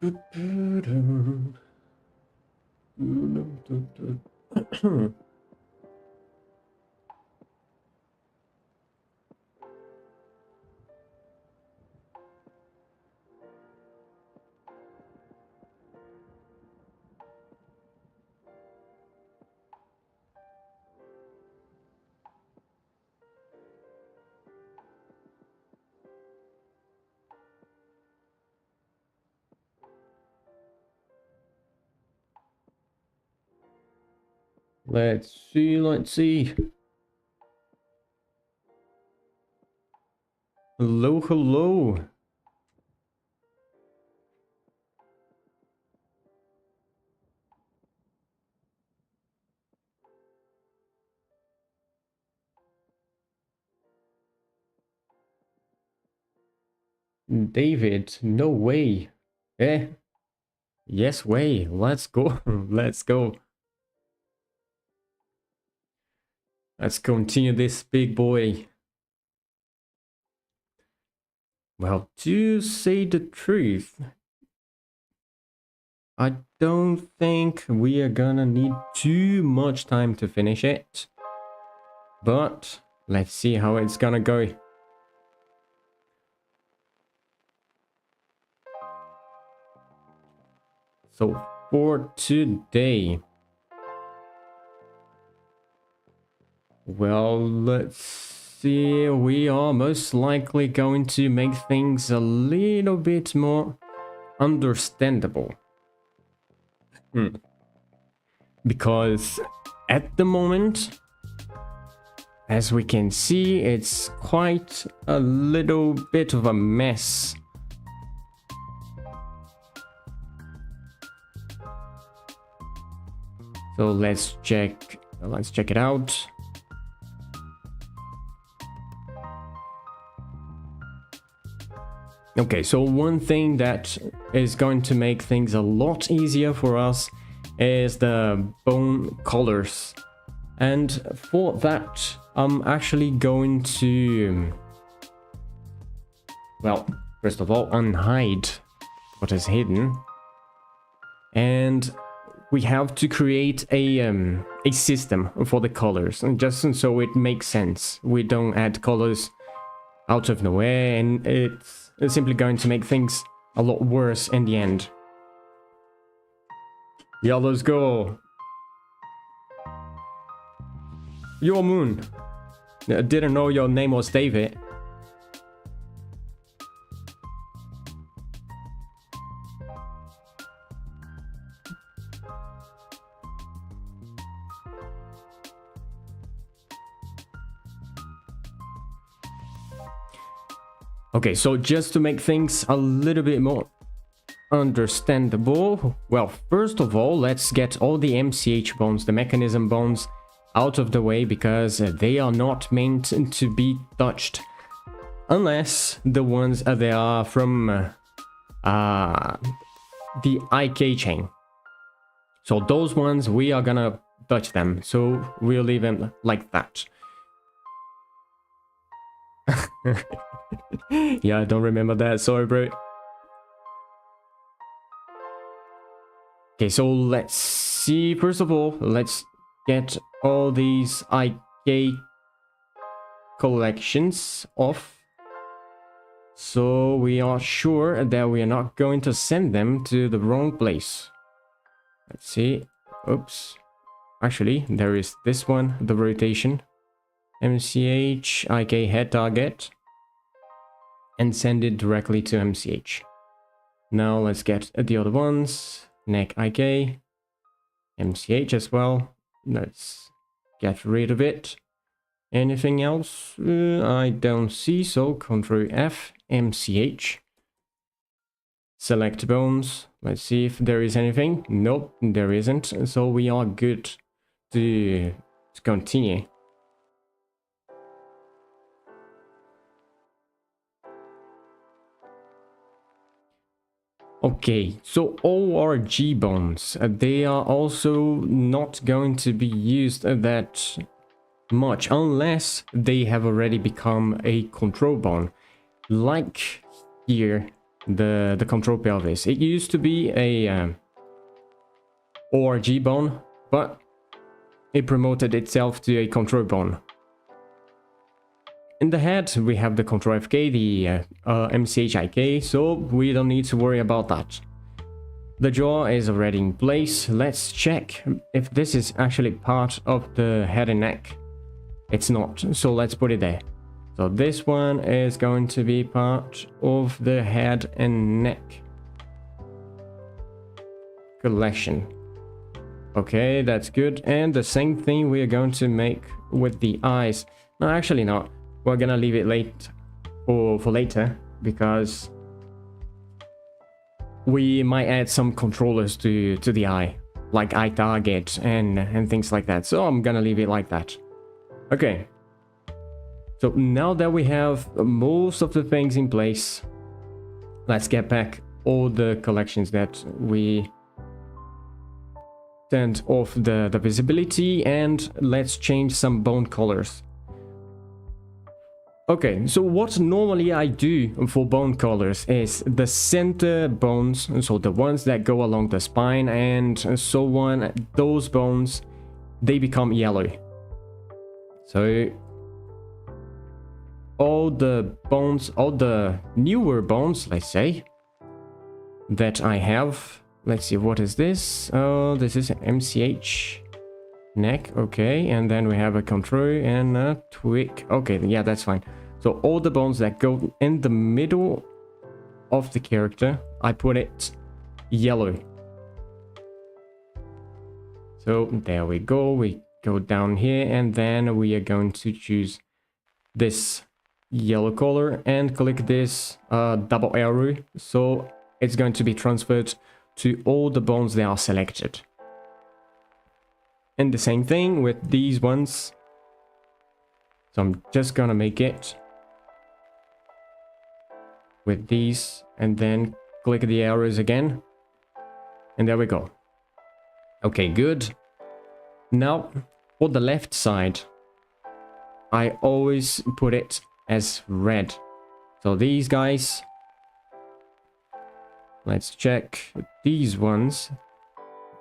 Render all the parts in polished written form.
Let's see. Hello. David, no way. Eh? Yes way. Let's go. Let's go. Let's continue this big boy. Well, to say the truth, I don't think we are gonna need too much time to finish it. But let's see how it's gonna go. So for today, well, let's see, we are most likely going to make things a little bit more understandable. Because at the moment, as we can see, it's quite a little bit of a mess. So let's check it out. Okay, so one thing that is going to make things a lot easier for us is the bone colors. And for that, I'm actually going to, well, first of all, unhide what is hidden. And we have to create a system for the colors, and just so it makes sense. We don't add colors out of nowhere, and it's simply going to make things a lot worse in the end. Yeah, let's go. Your moon. I didn't know your name was David. Okay, so just to make things a little bit more understandable, well, first of all, let's get all the MCH bones, the mechanism bones, out of the way, because they are not meant to be touched. Unless the ones they are from the IK chain. So those ones, we are gonna touch them, so we'll leave them like that. Yeah, I don't remember that. Sorry, bro. Okay, so let's see. First of all, let's get all these IK collections off. So we are sure that we are not going to send them to the wrong place. Let's see. Oops. Actually, there is this one, the rotation. MCH, IK head target. And send it directly to MCH. Now let's get the other ones. Neck IK. MCH as well. Let's get rid of it. Anything else? I don't see, so Ctrl F, MCH. Select bones. Let's see if there is anything. Nope, there isn't. So we are good to continue. Okay, so ORG bones, they are also not going to be used that much unless they have already become a control bone. Like here, the control pelvis. It used to be a ORG bone, but it promoted itself to a control bone. In the head, we have the control FK, the MCHIK, so we don't need to worry about that. The jaw is already in place. Let's check if this is actually part of the head and neck. It's not, so let's put it there. So this one is going to be part of the head and neck collection. Okay, that's good. And the same thing we are going to make with the eyes. No, actually not. We're gonna leave it late for later, because we might add some controllers to the eye, like eye target and things like that. So I'm gonna leave it like that. Okay. So now that we have most of the things in place, let's get back all the collections that we turned off the visibility, and let's change some bone colors. Okay, so what normally I do for bone colors is the center bones, so the ones that go along the spine and so on, those bones, they become yellow. So all the bones, all the newer bones, let's say, that I have, let's see, what is this? Oh, this is MCH neck, okay, and then we have a control and a twig. Okay, yeah, that's fine. So all the bones that go in the middle of the character, I put it yellow. So there we go. We go down here, and then we are going to choose this yellow color and click this double arrow. So it's going to be transferred to all the bones that are selected. And the same thing with these ones. So I'm just gonna make it with these, and then click the arrows again, and there we go. Okay, good. Now for the left side, I always put it as red. So these guys, let's check these ones.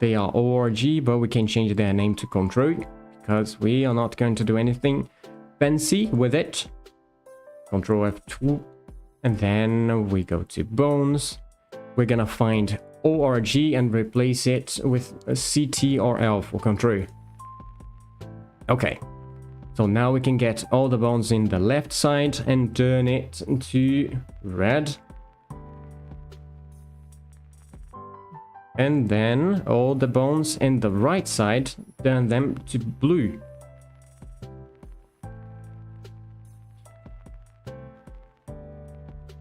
They are ORG, but we can change their name to control, because we are not going to do anything fancy with it. Control F2. And then we go to bones. We're gonna find ORG and replace it with a CT or L for control. Okay. So now we can get all the bones in the left side and turn it to red. And then all the bones in the right side, turn them to blue.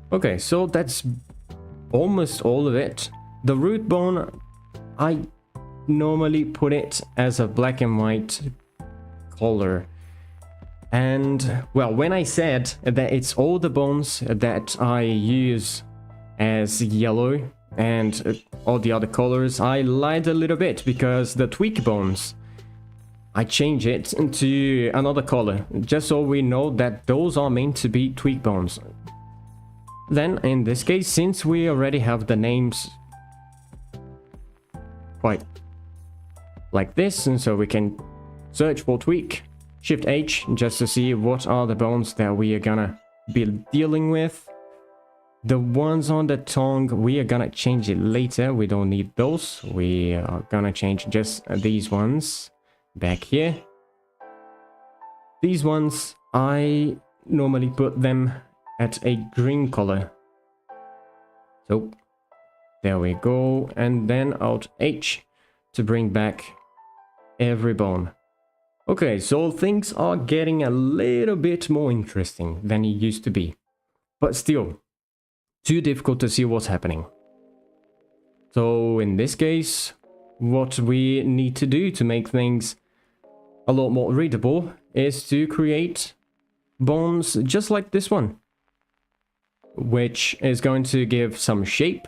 Okay, so that's almost all of it. The root bone, I normally put it as a black and white color. And, well, when I said that it's all the bones that I use as yellow and all the other colors, I lied a little bit, because the tweak bones, I change it into another color, just so we know that those are meant to be tweak bones. Then, in this case, since we already have the names quite like this, and so we can search for tweak, Shift H, just to see what are the bones that we are gonna be dealing with. The ones on the tongue, we are gonna change it later. We don't need those. We are gonna change just these ones back here. These ones, I normally put them at a green color. So there we go, and then Alt H to bring back every bone. Okay, so things are getting a little bit more interesting than it used to be, but still too difficult to see what's happening. So in this case, what we need to do to make things a lot more readable is to create bones just like this one, which is going to give some shape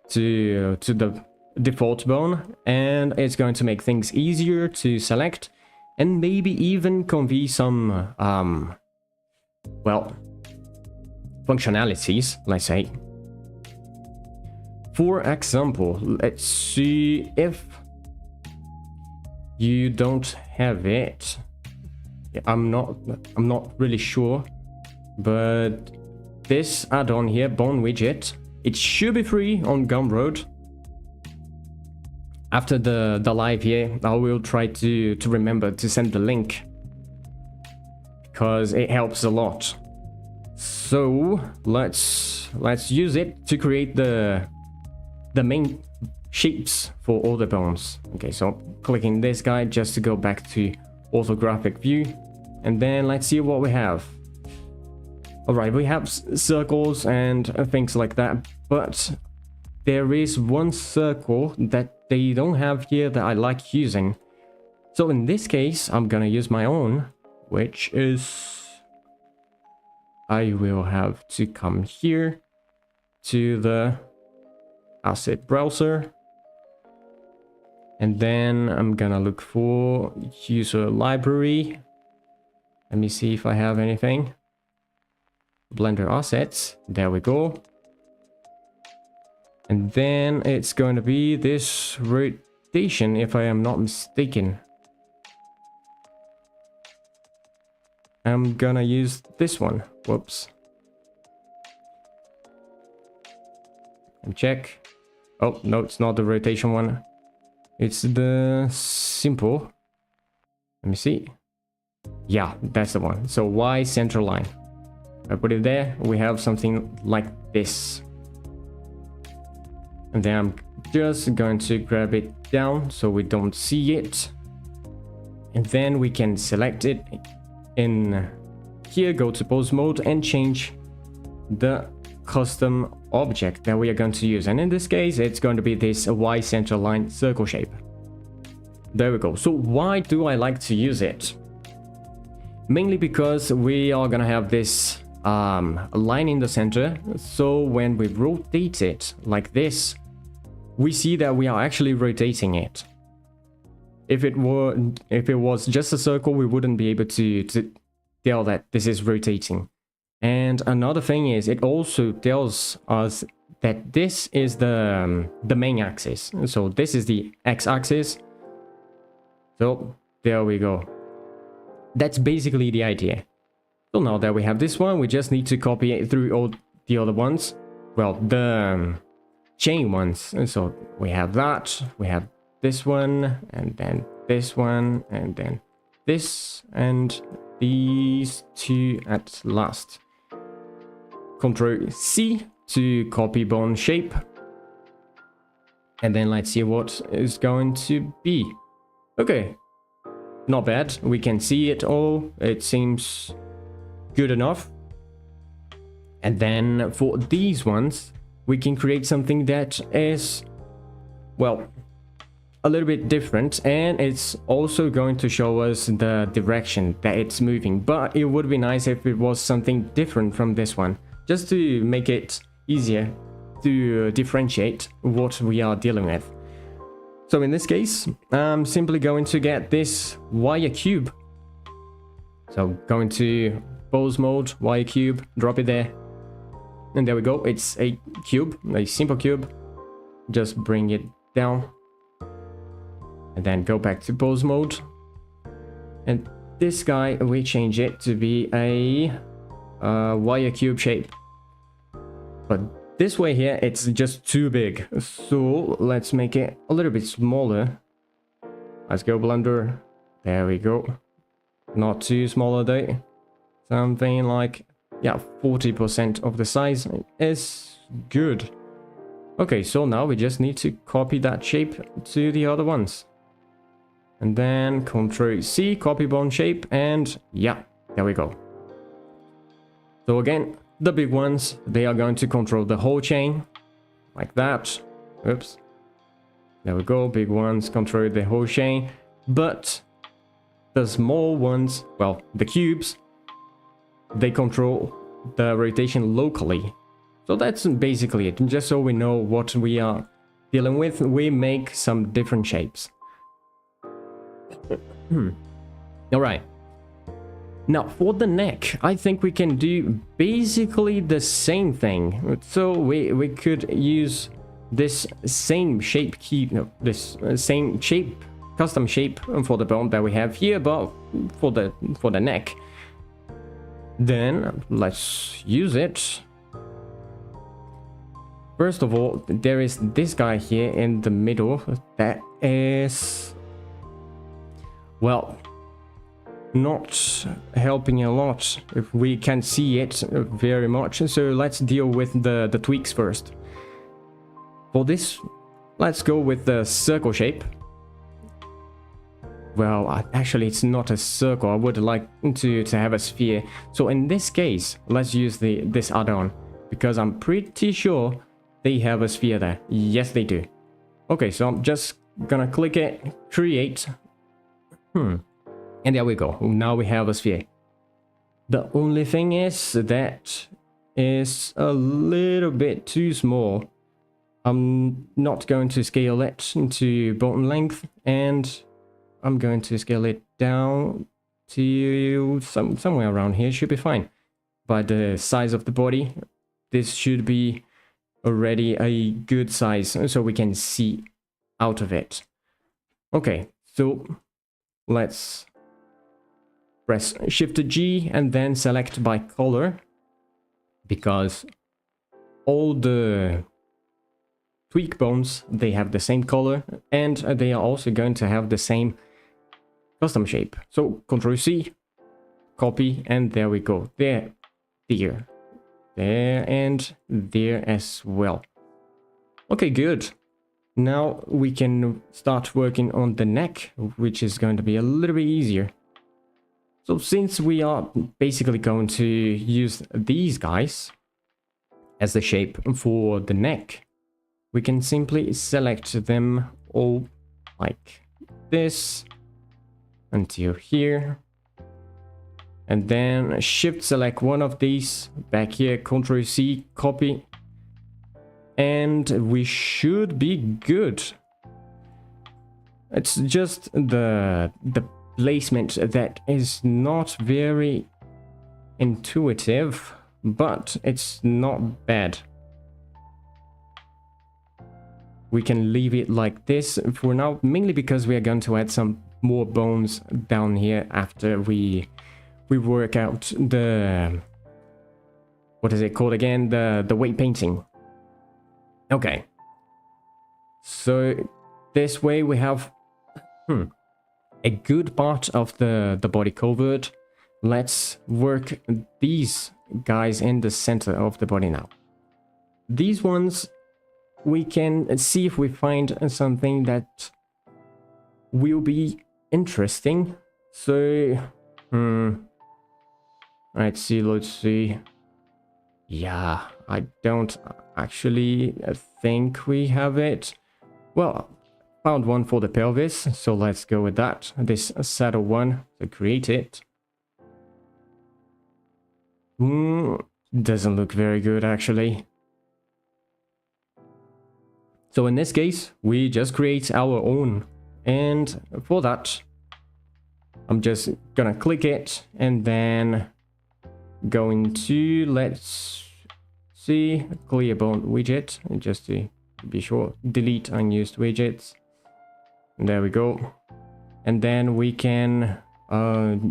to the default bone, and it's going to make things easier to select, and maybe even convey some well, functionalities, let's say. for example, let's see if you don't have it. Yeah, I'm not really sure, but this add-on here, bone widget, it should be free on Gumroad. After the live here, I will try to remember to send the link, because it helps a lot. So let's use it to create the main shapes for all the bones. Okay, so clicking this guy just to go back to orthographic view, and then let's see what we have. All right, we have circles and things like that, but there is one circle that they don't have here that I like using. So in this case, I'm gonna use my own, which is, I will have to come here to the asset browser, and then I'm gonna look for user library. Let me see if I have anything. Blender assets, there we go. And then it's going to be this rotation, if I am not mistaken. I'm gonna use this one. Whoops. And check. Oh, no, it's not the rotation one. It's the simple. Let me see. Yeah, that's the one. So Y center line. I put it there. We have something like this. And then I'm just going to grab it down so we don't see it. And then we can select it in here, go to pose mode and change the custom object that we are going to use. And in this case, it's going to be this Y center line circle shape. There we go. So why do I like to use it? Mainly because we are going to have this line in the center. So when we rotate it like this, we see that we are actually rotating it. If it was just a circle, we wouldn't be able to tell that this is rotating. And another thing is, it also tells us that this is the main axis. So this is the x-axis. So there we go. That's basically the idea. So now that we have this one, we just need to copy it through all the other ones. Well, the chain ones. And so we have that, we have this one, and then this one, and then this, and these two at last. Ctrl C to copy bone shape. And then let's see what is going to be. Okay, not bad. We can see it all. It seems good enough. And then for these ones, we can create something that is, well, a little bit different, and it's also going to show us the direction that it's moving. But it would be nice if it was something different from this one, just to make it easier to differentiate what we are dealing with. So in this case, I'm simply going to get this wire cube. So going to pose mode, wire cube, drop it there. And there we go. It's a cube, a simple cube. Just bring it down. And then go back to pose mode. And this guy, we change it to be a wire cube shape. But this way here, it's just too big. So let's make it a little bit smaller. Let's go Blender. There we go. Not too smaller though. Something like, yeah, 40% of the size is good. Okay, so now we just need to copy that shape to the other ones. And then Ctrl C, copy bone shape, and yeah, there we go. So again, the big ones, they are going to control the whole chain, like that. Oops. There we go, big ones control the whole chain. But the small ones, well, the cubes, they control the rotation locally. So that's basically it. Just so we know what we are dealing with, we make some different shapes. Alright. Now, for the neck, I think we can do basically the same thing. So we could use this same shape key, no, this same shape, custom shape for the bone that we have here, but for the neck. Then let's use it. First of all, there is this guy here in the middle that is, well, not helping a lot if we can see it very much. So let's deal with the tweaks first. For this, let's go with the circle shape. Well, actually it's not a circle. I would like to have a sphere. So in this case, let's use this add-on, because I'm pretty sure they have a sphere there. Yes, they do. Okay, so I'm just gonna click it, create. And there we go. Now we have a sphere. The only thing is that is a little bit too small. I'm not going to scale it to bone length, and I'm going to scale it down to somewhere around here. Should be fine. By the size of the body, this should be already a good size, so we can see out of it. Okay, so let's press Shift G and then select by color, because all the tweak bones, they have the same color, and they are also going to have the same custom shape. So Ctrl C, copy, and there we go. There, and there as well. Okay, good. Now we can start working on the neck, which is going to be a little bit easier. So since we are basically going to use these guys as the shape for the neck, we can simply select them all like this until here. And then shift select one of these back here, Ctrl C, copy, and we should be good. It's just the placement that is not very intuitive, but it's not bad. We can leave it like this for now, mainly because we are going to add some more bones down here after we work out the, what is it called again, the weight painting. Okay, so this way we have a good part of the body covered. Let's work these guys in the center of the body now. These ones, we can see if we find something that will be interesting. So let's see. Yeah, I don't actually think we have it. Well, found one for the pelvis, so let's go with that. This saddle one, to create it. Doesn't look very good actually. So in this case, we just create our own. And for that, I'm just gonna click it and then going to, let's see, clear bone widget, just to be sure, delete unused widgets. And there we go. And then we can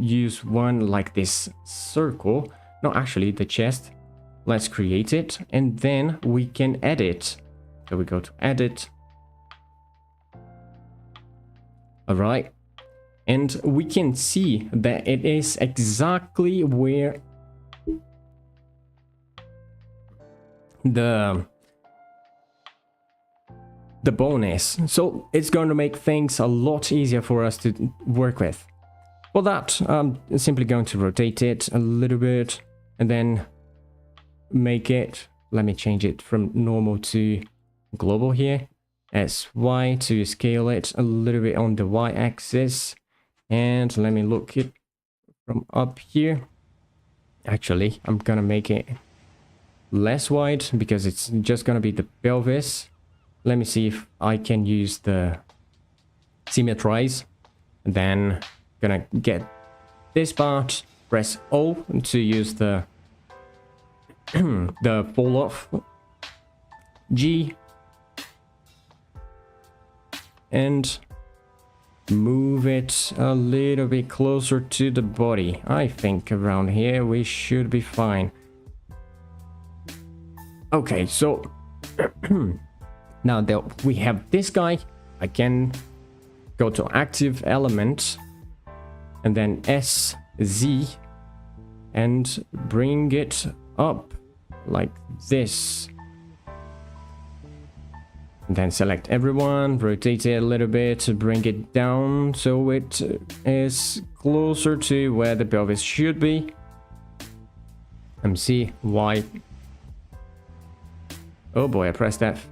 use one like this circle. No, actually the chest. Let's create it and then we can edit. So we go to edit. All right. And we can see that it is exactly where the bone is. So it's going to make things a lot easier for us to work with. For that, I'm simply going to rotate it a little bit and then make it, let me change it from normal to global here. SY to scale it a little bit on the Y axis. And let me look it from up here. Actually, I'm gonna make it less wide because it's just gonna be the pelvis. Let me see if I can use the symmetrize. Then gonna get this part, press O to use the the fall off, G and move it a little bit closer to the body. I think around here we should be fine. Okay, so now that we have this guy, I can go to active element and then SZ and bring it up like this. Then select everyone, rotate it a little bit, bring it down so it is closer to where the pelvis should be. MC, Y. Oh boy, I pressed F.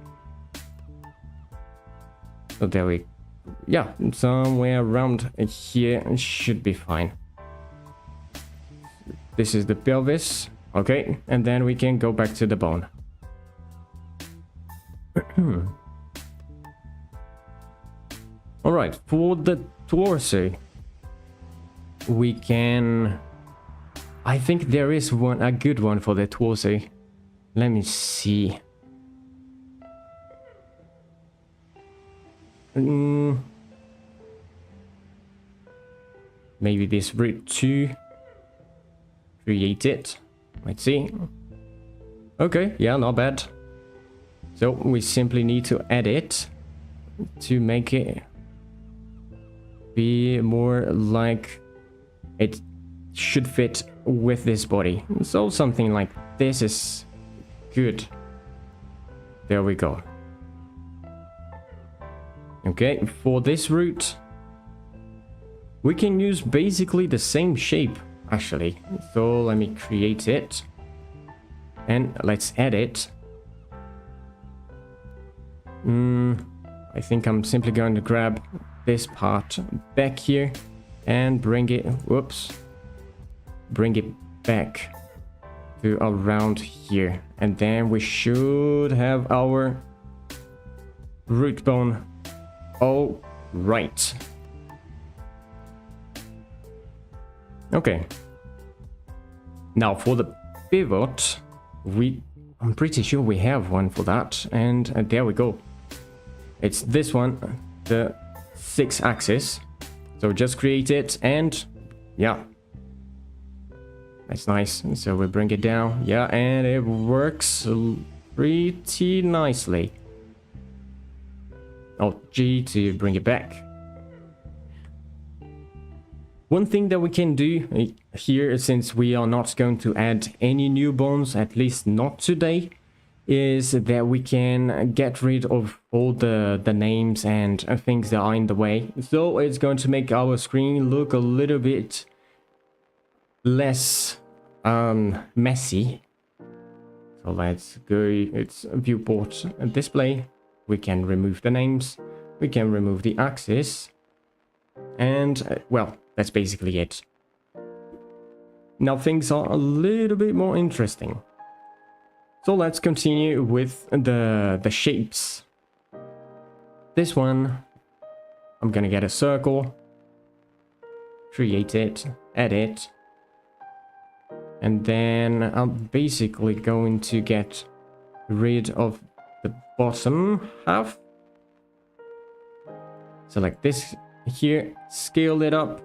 So there we... Yeah, somewhere around here should be fine. This is the pelvis. Okay, and then we can go back to the bone. Alright, for the torso, we can... I think there is one, a good one for the torso. Let me see. Maybe this root 2. Create it. Let's see. Okay, yeah, not bad. So we simply need to edit to make it be more like it should fit with this body. So something like this is good. There we go. Okay, for this root, we can use basically the same shape, actually. So let me create it. And let's edit. I think I'm simply going to grab this part back here and bring it, whoops, bring it back to around here. And then we should have our root bone. All right. Okay. Now for the pivot, I'm pretty sure we have one for that. And there we go. It's this one, the 6-axis. So just create it and yeah. That's nice. So we bring it down. Yeah, and it works pretty nicely. Alt G to bring it back. One thing that we can do here, since we are not going to add any new bones, at least not today, is that we can get rid of all the names and things that are in the way. So it's going to make our screen look a little bit less messy. So let's go, it's viewport and display. We can remove the names, we can remove the axis, and well, that's basically it. Now things are a little bit more interesting. So let's continue with the shapes. This one, I'm gonna get a circle, create it, edit, and then I'm basically going to get rid of the bottom half. Select this here, scale it up.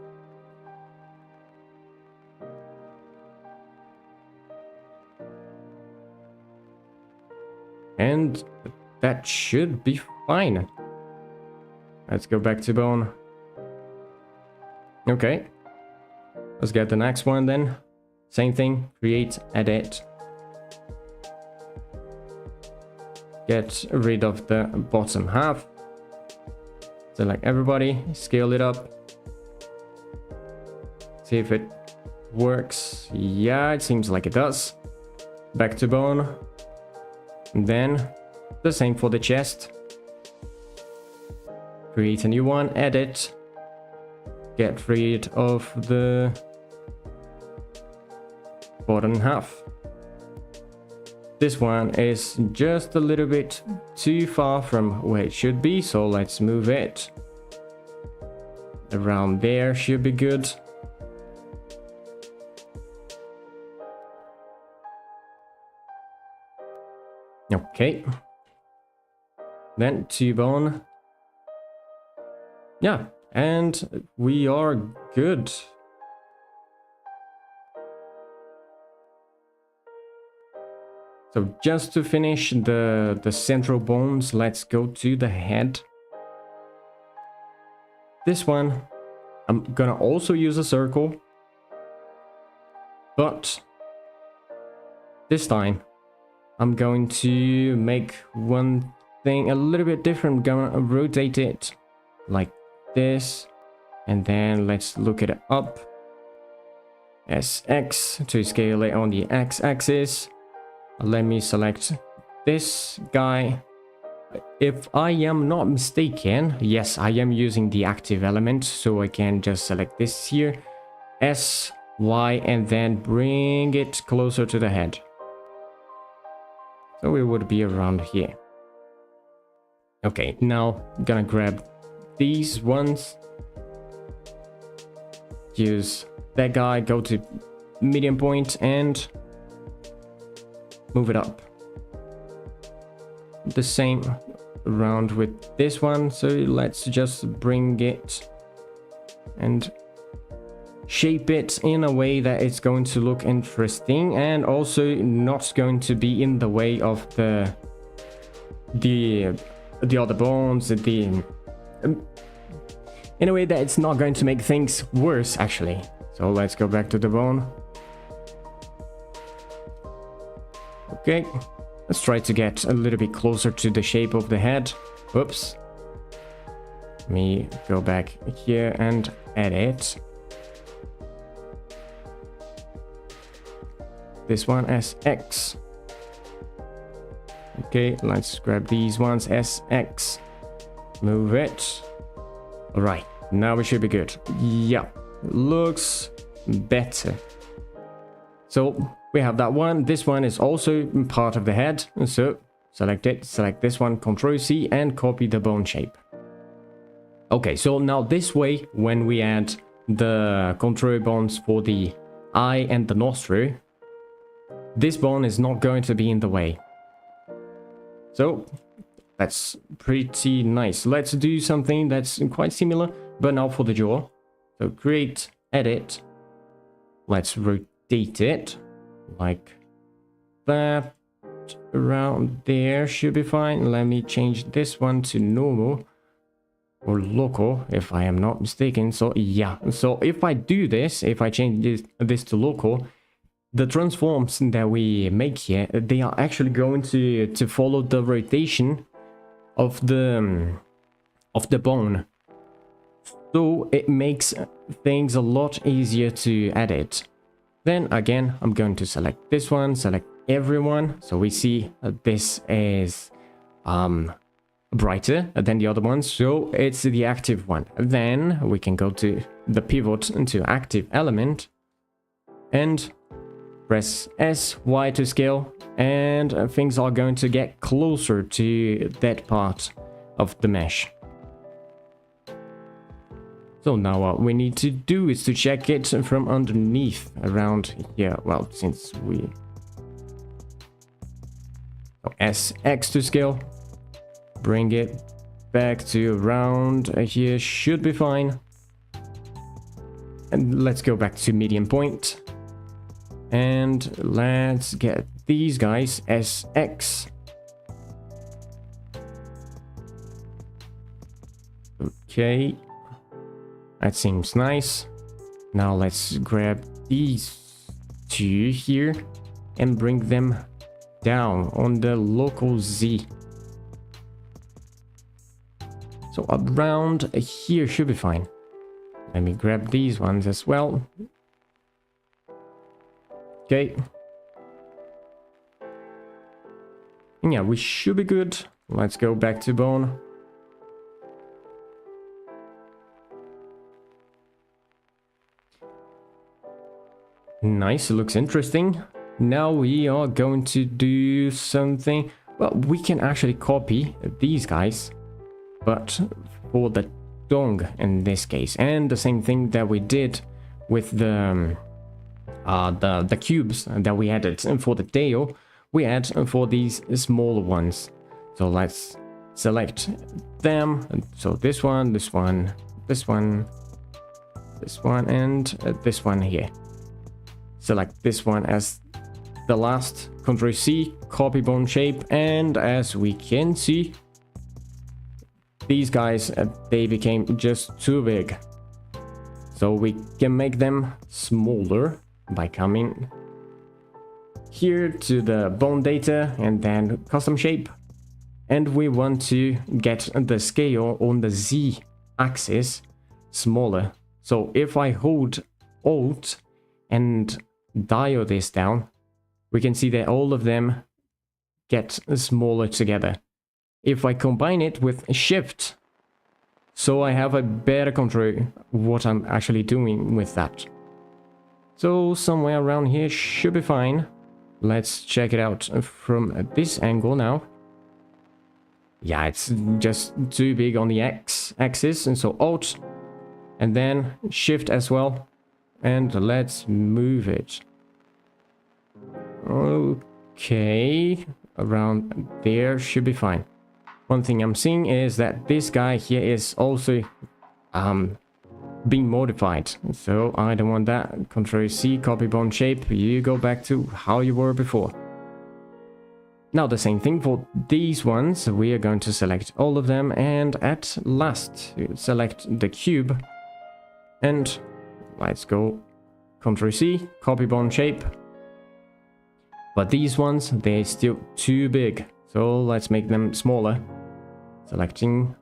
And that should be fine. Let's go back to bone. Okay. Let's get the next one then. Same thing, create, edit. Get rid of the bottom half. Select everybody, scale it up. See if it works. Yeah, it seems like it does. Back to bone. And then the same for the chest. Create a new one, edit. Get rid of the bottom half. This one is just a little bit too far from where it should be, so let's move it. Around there should be good. Okay. Then T-bone. Yeah, and we are good. So just to finish the central bones, let's go to the head. This one, I'm gonna also use a circle, but this time I'm going to make one thing a little bit different. I'm gonna rotate it like this, and then let's look it up. SX to scale it on the x-axis. Let me select this guy. If I am not mistaken, yes, I am using the active element, so I can just select this here, S, Y, and then bring it closer to the head. So it would be around here. Okay, now I'm gonna grab these ones. Use that guy, go to medium point and move it up. The same around with this one, so let's just bring it and shape it in a way that it's going to look interesting and also not going to be in the way of the other bones, in a way that it's not going to make things worse actually. So let's go back to the bone. Okay, let's try to get a little bit closer to the shape of the head. Oops. Let me go back here and edit. This one as X. Okay, let's grab these ones as X. Move it. Alright, now we should be good. Yeah, looks better. So we have that one. This one is also part of the head. So select it, select this one, Ctrl C, and copy the bone shape. Okay, so now this way, when we add the contour bones for the eye and the nostril, this bone is not going to be in the way. So that's pretty nice. Let's do something that's quite similar, but now for the jaw. So create, edit. Let's rotate it like that. Around there should be fine. Let me change this one to normal or local if I am not mistaken. So yeah, so if I do this, if I change this to local, the transforms that we make here, they are actually going to follow the rotation of the bone. So it makes things a lot easier to edit. Then again, I'm going to select this one, select everyone. So we see this is brighter than the other ones. So it's the active one. Then we can go to the pivot into active element and press S, Y to scale, and things are going to get closer to that part of the mesh. So now what we need to do is to check it from underneath around here. Well, since we... S, X to scale, bring it back to around here, should be fine. And let's go back to medium point. And let's get these guys as X. Okay, that seems nice. Now let's grab these two here and bring them down on the local Z. So around here should be fine. Let me grab these ones as well. Okay. Yeah, we should be good. Let's go back to bone. Nice, it looks interesting. Now we are going to do something. Well, we can actually copy these guys, but for the tongue in this case. And the same thing that we did with the cubes that we added for the tail, we add for these smaller ones. So let's select them. So this one, this one, and this one here. Select this one as the last. Ctrl C, copy bone shape, and as we can see, these guys, they became just too big. So we can make them smaller by coming here to the bone data and then custom shape. And we want to get the scale on the Z axis smaller. So if I hold Alt and dial this down, we can see that all of them get smaller together. If I combine it with Shift, so I have a better control what I'm actually doing with that. So somewhere around here should be fine. Let's check it out from this angle now. Yeah, it's just too big on the X axis, and so Alt and then Shift as well, and let's move it. Okay, around there should be fine. One thing I'm seeing is that this guy here is also being modified, so I don't want that. Ctrl C, copy bone shape, you go back to how you were before. Now the same thing for these ones. We are going to select all of them, and at last select the cube, and let's go Ctrl C, copy bone shape. But these ones, they're still too big, so let's make them smaller. Selecting.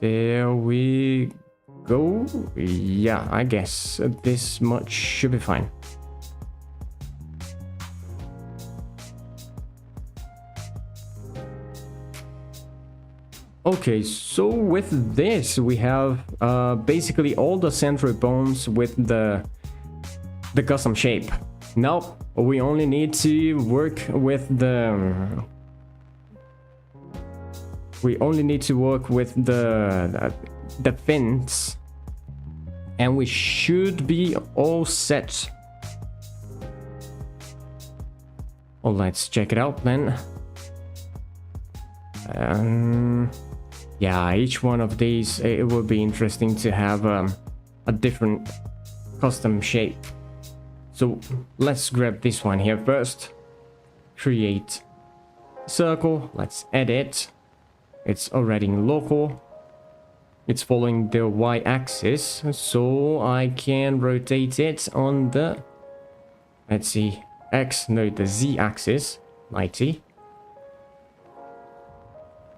There we go. Yeah, I guess this much should be fine. Okay, so with this we have basically all the central bones with the custom shape. Now we only need to work with the fins, and we should be all set. Oh, let's check it out then. Yeah, each one of these, it will be interesting to have a different custom shape. So let's grab this one here first. Create circle. Let's edit. It's already in local. It's following the y-axis, so I can rotate it on the, let's see, the z-axis, 90.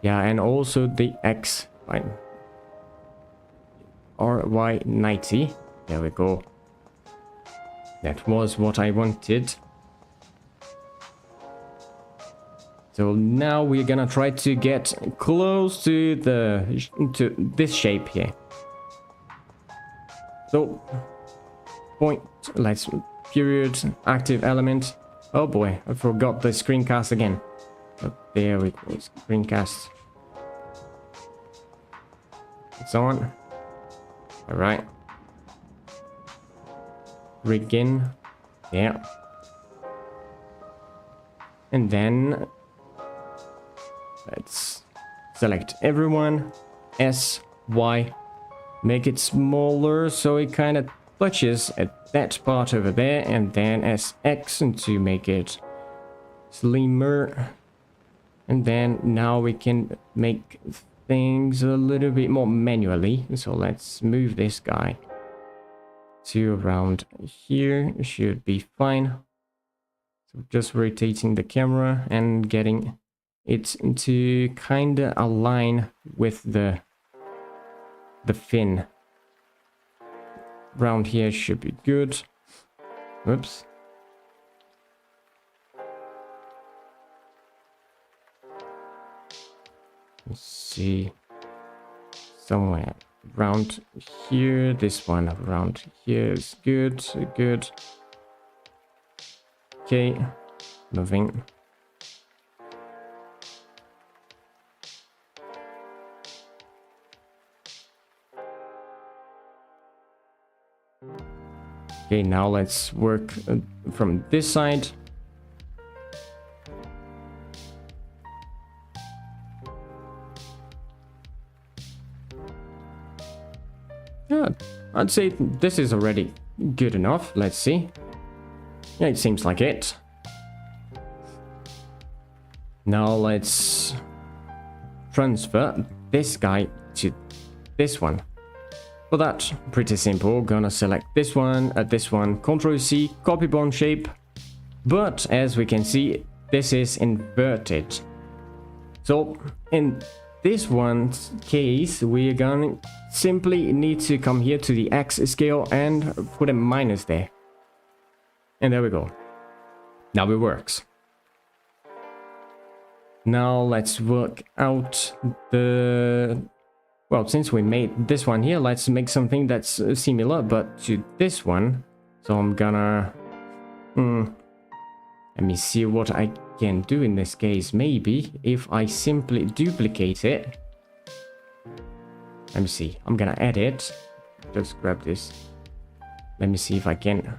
Yeah, and also the X, fine. RY 90. There we go. That was what I wanted. So now we're gonna try to get close to this shape here. So point, let's period active element. Oh boy, I forgot the screencast again. Oh, there we go, screencast. It's on. All right. Begin. Yeah. And then let's select everyone. S, Y. Make it smaller so it kind of touches at that part over there. And then SX to make it slimmer. And then now we can make things a little bit more manually. So let's move this guy to around here. Should be fine. So just rotating the camera and getting it to kind of align with the fin. Around here should be good. Whoops. Let's see, somewhere around here. This one around here is good. Good. Okay, moving. Okay, now let's work from this side. Yeah, I'd say this is already good enough. Let's see. Yeah, it seems like it. Now let's transfer this guy to this one. For that, pretty simple. Gonna select this one, Ctrl C, copy bone shape. But as we can see, this is inverted. So in this one's case, we're gonna simply need to come here to the X scale and put a minus there. And there we go. Now it works. Now let's work out the... Well, since we made this one here, let's make something that's similar, but to this one. So I'm gonna... Let me see what I can do in this case. Maybe if I simply duplicate it. Let me see. I'm gonna edit. Just grab this. Let me see if I can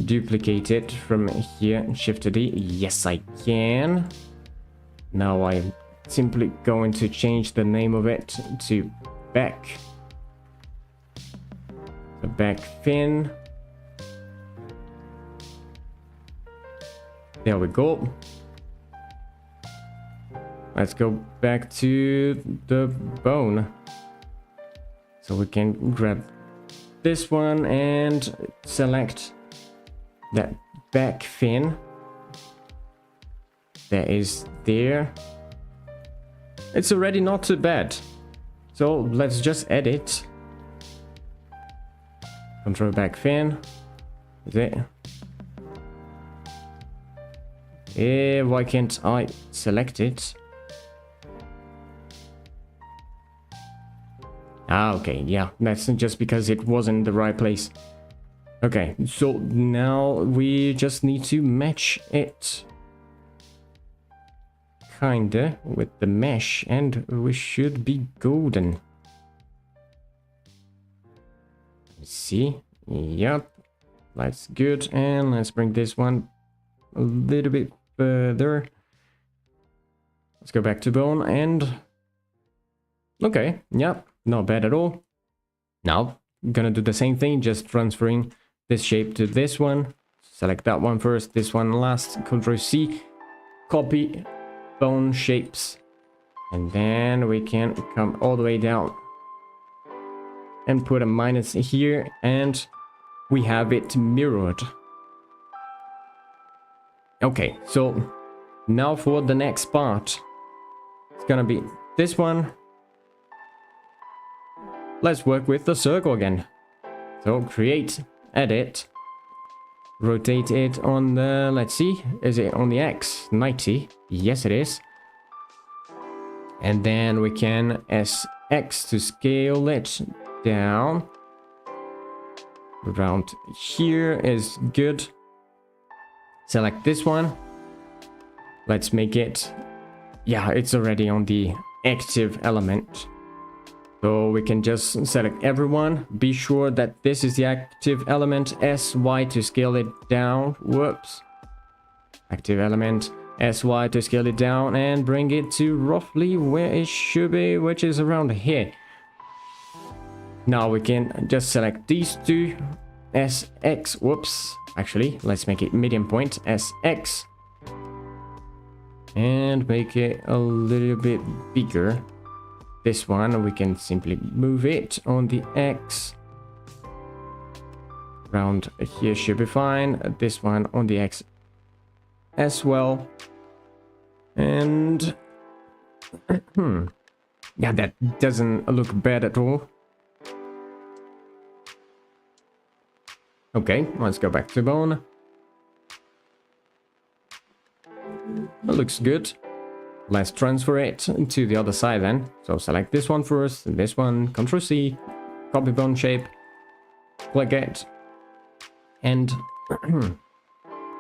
duplicate it from here. Shift D. Yes, I can. Now I'm simply going to change the name of it to back. The back fin. There we go. Let's go back to the bone. So we can grab this one and select that back fin. That is there. It's already not too bad. So let's just edit. Control back fin. There. Why can't I select it? Ah, okay, yeah, that's just because it wasn't in the right place. Okay, so now we just need to match it. Kinda, with the mesh, and we should be golden. Let's see, yep, that's good, and let's bring this one a little bit further. Let's go back to bone and... Okay, yep, not bad at all. Now, I'm gonna do the same thing, just transferring this shape to this one. Select that one first, this one last. Ctrl C, copy bone shapes. And then we can come all the way down and put a minus here, and we have it mirrored. Okay, so now for the next part, it's gonna be this one. Let's work with the circle again. So create, edit, rotate it on the, let's see, is it on the X? 90, yes it is. And then we can SX to scale it down. Around here is good. Select this one. Let's make it, yeah, it's already on the active element. So we can just select everyone. Be sure that this is the active element. SY to scale it down. Whoops. Active element. SY to scale it down and bring it to roughly where it should be, which is around here. Now we can just select these two. SX, whoops. Actually, let's make it medium point. SX. And make it a little bit bigger. This one, we can simply move it on the X. Around here should be fine. This one on the X as well. And... yeah, that doesn't look bad at all. Okay, let's go back to bone. That looks good. Let's transfer it to the other side then. So select this one first, this one, Ctrl C, copy bone shape, click it, and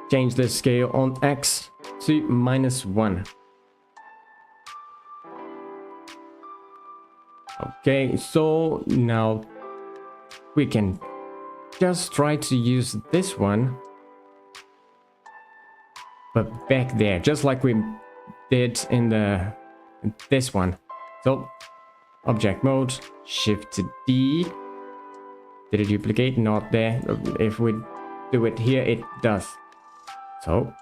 change the scale on X to -1. Okay, so now we can just try to use this one, but back there, just like we did in this one. So object mode, shift D. Did it duplicate? Not there. If we do it here, it does. So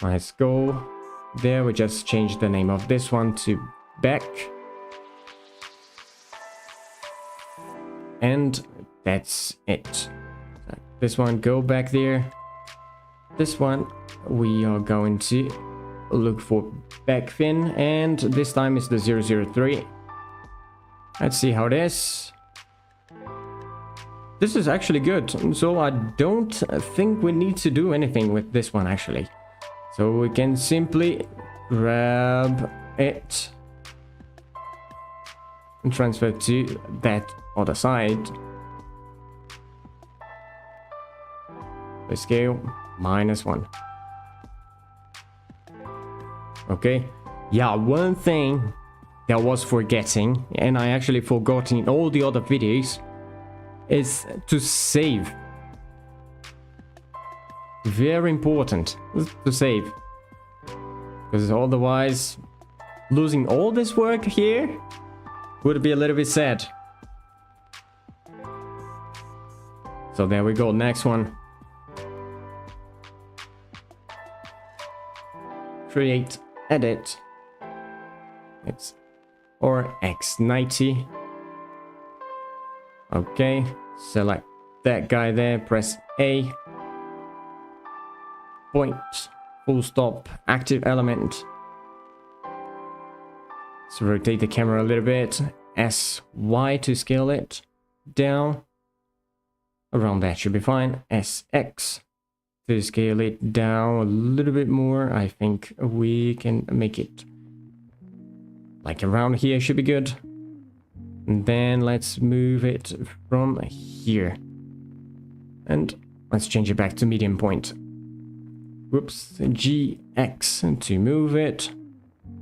let's go there. We just changed the name of this one to back. And that's it. This one, go back there. This one, we are going to look for back fin, and this time is the 003. Let's see how it is. This is actually good, so I don't think we need to do anything with this one actually. So we can simply grab it and transfer to that other side. The scale -1. Okay, yeah, one thing that I was forgetting, and I actually forgot in all the other videos, is to save. Very important to save, because otherwise losing all this work here would be a little bit sad. So there we go, next one. Create, edit. It's or X90. Okay, select that guy there, press A. Point, full stop, active element. So rotate the camera a little bit. SY to scale it down. Around that should be fine. SX to scale it down a little bit more. I think we can make it like around here should be good. And then let's move it from here. And let's change it back to medium point. Whoops, GX to move it.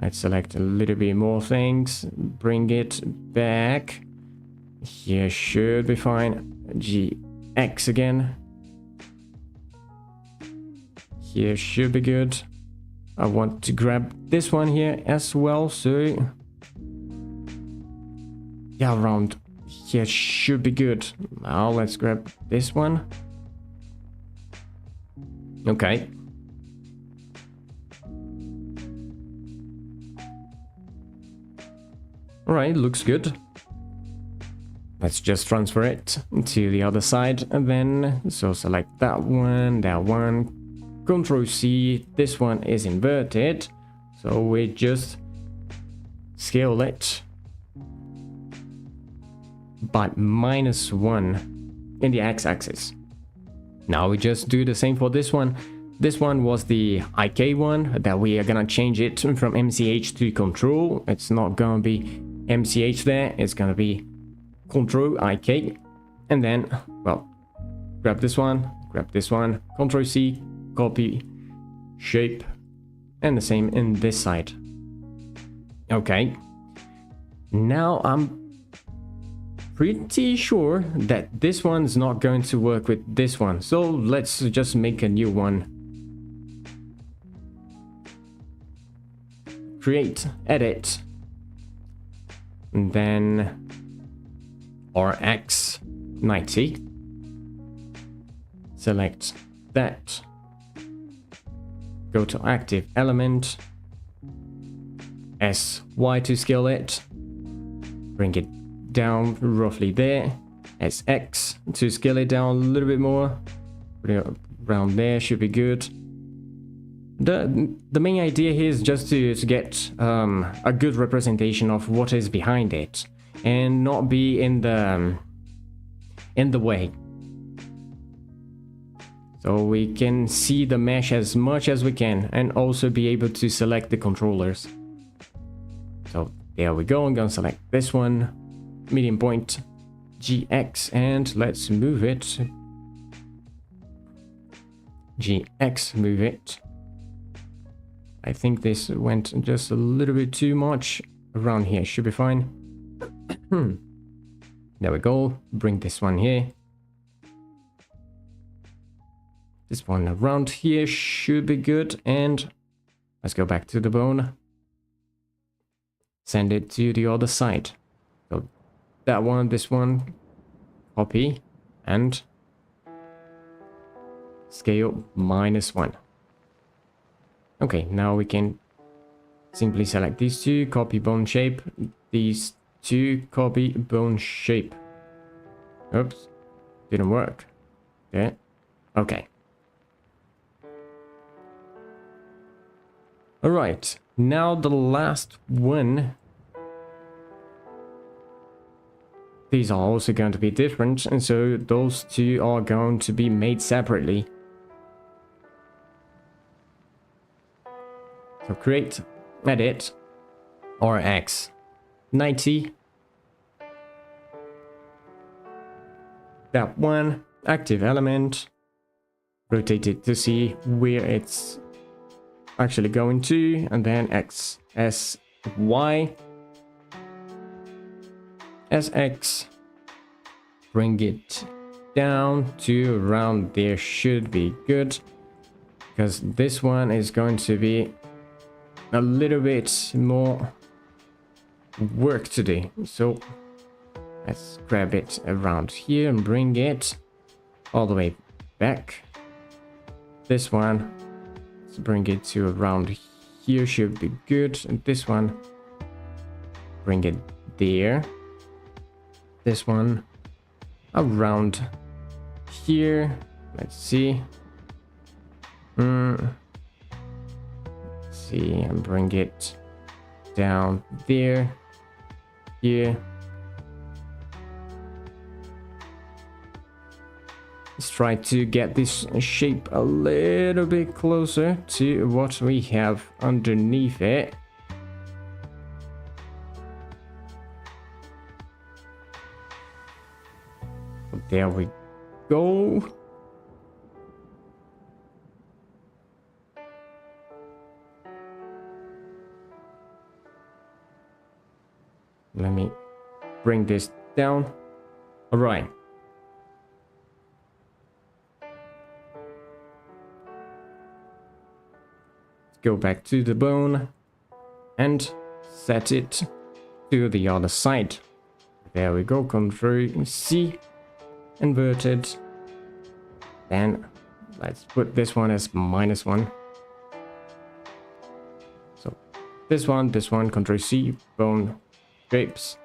Let's select a little bit more things. Bring it back. Here should be fine. GX again. Here should be good. I want to grab this one here as well, so yeah, around here should be good. Now let's grab this one. Okay. Alright, looks good. Let's just transfer it to the other side, and then so select that one, Control C. This one is inverted, so we just scale it by -1 in the x-axis. Now we just do the same for this one. This one was the IK one that we are gonna change it from MCH to control. It's not gonna be MCH there, it's gonna be control IK. And then, well, grab this one, Control C, copy, shape, and the same in this side. Okay. Now I'm pretty sure that this one's not going to work with this one. So let's just make a new one. Create, edit, and then RX90. Select that. Go to active element. SY to scale it. Bring it down roughly there. SX to scale it down a little bit more. Put it around there should be good. The main idea here is just to get a good representation of what is behind it and not be in the way. So we can see the mesh as much as we can and also be able to select the controllers. So there we go. I'm gonna select this one, medium point, GX, and let's move it. GX, move it. I think this went just a little bit too much. Around here should be fine. There we go. Bring this one here. This one around here should be good. And let's go back to the bone. Send it to the other side. So that one, this one, copy, and scale -1. Okay, now we can simply select these two, copy bone shape, these two, copy bone shape. Oops, didn't work. Yeah, okay. All right, now the last one. These are also going to be different, and so those two are going to be made separately. So create, edit, RX 90. That one, active element, rotate it to see where it's actually going to, and then X, S, Y, SX, bring it down to around there, should be good, because this one is going to be a little bit more work to do. So let's grab it around here and bring it all the way back. This one, let's bring it to around here, should be good. And this one, bring it there. This one around here. Let's see. Let's see, and bring it down there. Here. Let's try to get this shape a little bit closer to what we have underneath it. There we go. Let me bring this down. All right. Go back to the bone and set it to the other side. There we go. Control C, inverted. Then let's put this one as -1. So this one, Control C, bone shapes.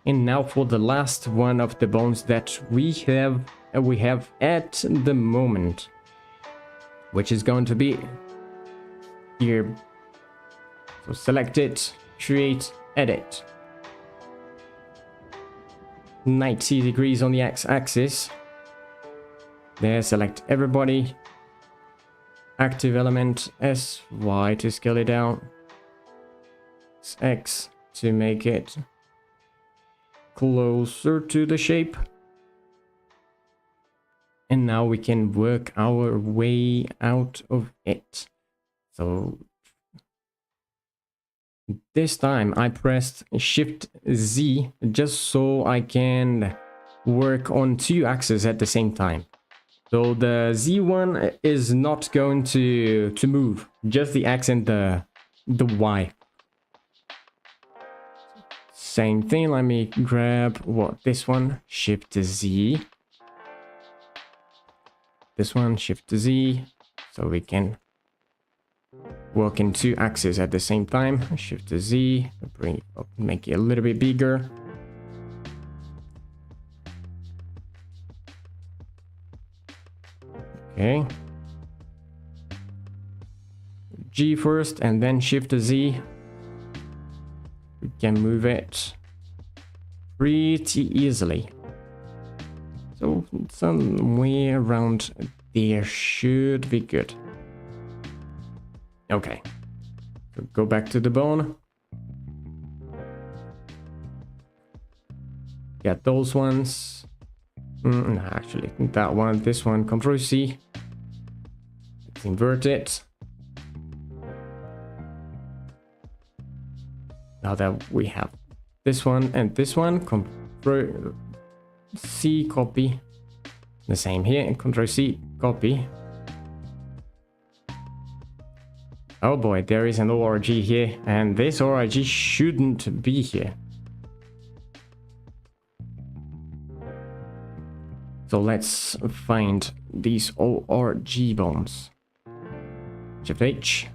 And now for the last one of the bones that we have at the moment, which is going to be here. So select it, create, edit. 90 degrees on the x-axis. There, select everybody. Active element SY to scale it down. X to make it closer to the shape. And now we can work our way out of it. So this time I pressed Shift Z just so I can work on two axes at the same time. So the Z one is not going to move, just the X and the Y. Same thing, let me grab this one, Shift Z. This one, Shift Z, so we can work in two axes at the same time. Shift Z, bring it up, make it a little bit bigger. Okay. G first and then Shift Z. We can move it pretty easily. So somewhere around there should be good. Okay. So go back to the bone. Get those ones. No, actually, that one, this one, Control C. Let's invert it. Now that we have this one and this one, Control C, copy. The same here, and Control C, copy. Oh boy, there is an ORG here, and this ORG shouldn't be here. So let's find these ORG bones. Shift H.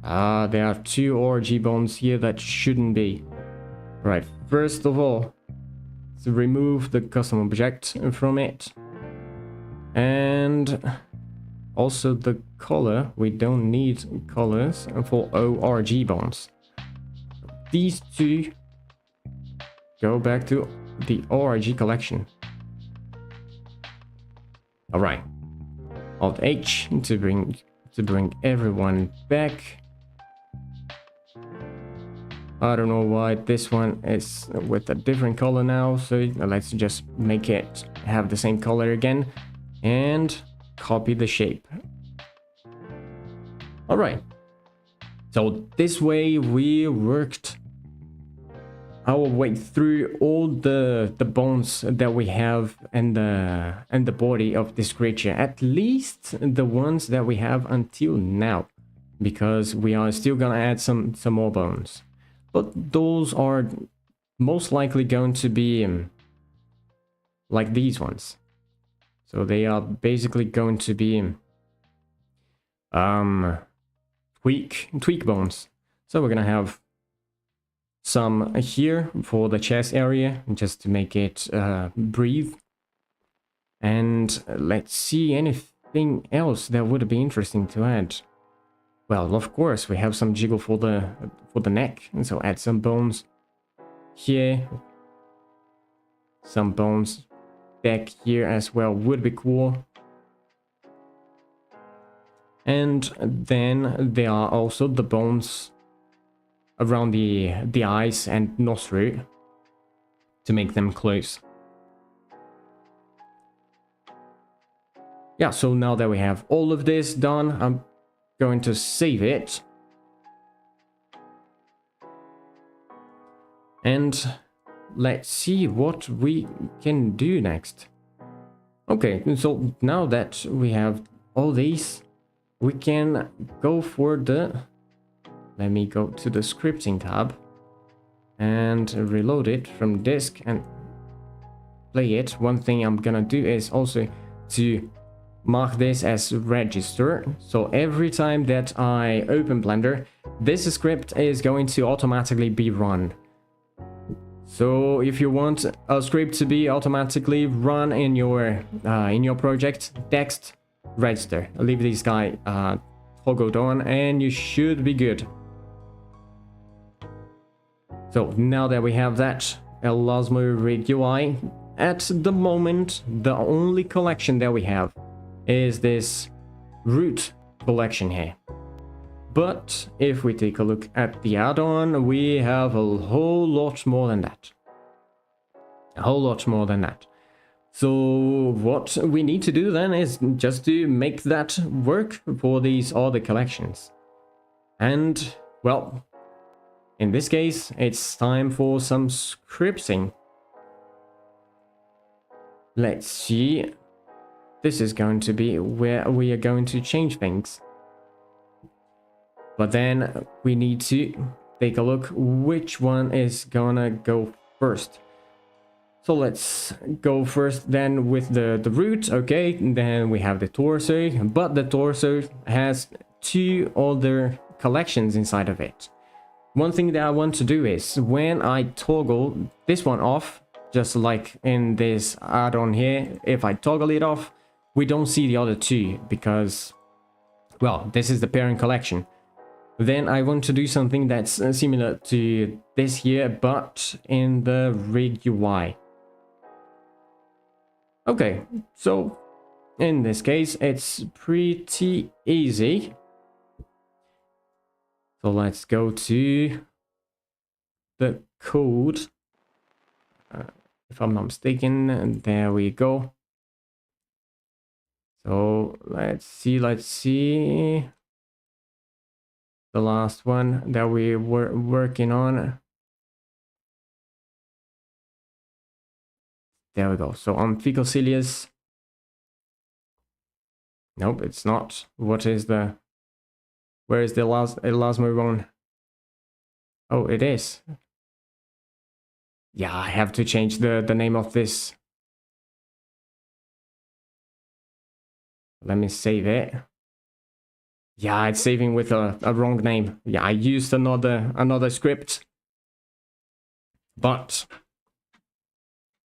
There are 2 ORG bones here that shouldn't be. Right, first of all, let's remove the custom object from it. And also the color, we don't need colors for ORG bones. These 2 go back to the ORG collection. Alright. Alt H to bring everyone back. I don't know why this one is with a different color now, so let's just make it have the same color again and copy the shape. Alright, so this way we worked our way through all the bones that we have and the body of this creature, at least the ones that we have until now, because we are still gonna add some more bones. But those are most likely going to be like these ones. So they are basically going to be tweak bones. So we're gonna have some here for the chest area, just to make it breathe. And let's see anything else that would be interesting to add. Well, of course, we have some jiggle for the neck, and so add some bones here. Some bones back here as well would be cool. And then there are also the bones around the eyes and nostril to make them close. Yeah, so now that we have all of this done, I'm going to save it. And let's see what we can do next. Okay, so now that we have all these, we can go for the... Let me go to the scripting tab and reload it from disk and play it. One thing I'm gonna do is also to mark this as register. So every time that I open Blender, this script is going to automatically be run. So if you want a script to be automatically run in your project, text register. I'll leave this guy toggled on and you should be good. So now that we have that Elasmo Rig UI, at the moment the only collection that we have is this root collection here. But if we take a look at the add-on, we have a whole lot more than that. A whole lot more than that. So what we need to do then is just to make that work for these other collections. And, well, in this case, it's time for some scripting. Let's see. This is going to be where we are going to change things. But then we need to take a look which one is gonna go first. So let's go first then with the root. Okay, then we have the torso, but the torso has 2 other collections inside of it. One thing that I want to do is when I toggle this one off, just like in this add-on here, if I toggle it off, we don't see the other 2 because, well, this is the parent collection. Then I want to do something that's similar to this here, but in the rig UI. Okay, so in this case, it's pretty easy. So let's go to the code. If I'm not mistaken, there we go. So let's see. The last one that we were working on. There we go. So on Ficocilius. Nope, it's not. What is the Where is the Elasmo one? Oh, it is. Yeah, I have to change the name of this. Let me save it. Yeah, it's saving with a wrong name. Yeah, I used another script. But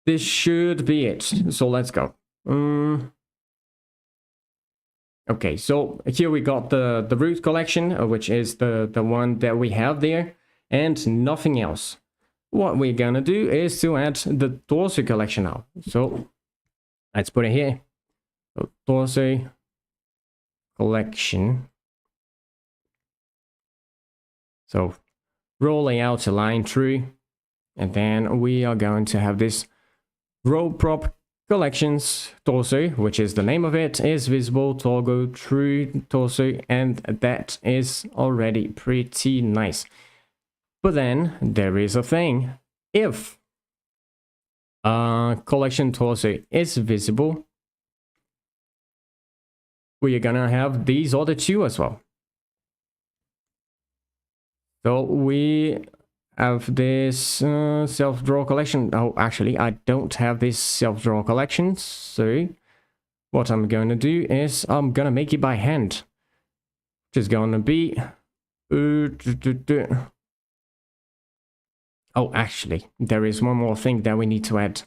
this should be it. So let's go. Okay, so here we got the root collection, which is the one that we have there, and nothing else. What we're gonna do is to add the torso collection now. So let's put it here. So, torso collection. So row layout align true, and then we are going to have this row prop collections torso, which is the name of it, is visible toggle true torso, and that is already pretty nice. But then there is a thing. If collection torso is visible, we are gonna have these other two as well. So we have this self-draw collection. Oh, actually, I don't have this self-draw collection. So what I'm going to do is I'm going to make it by hand. Which is going to be... Oh, actually, there is one more thing that we need to add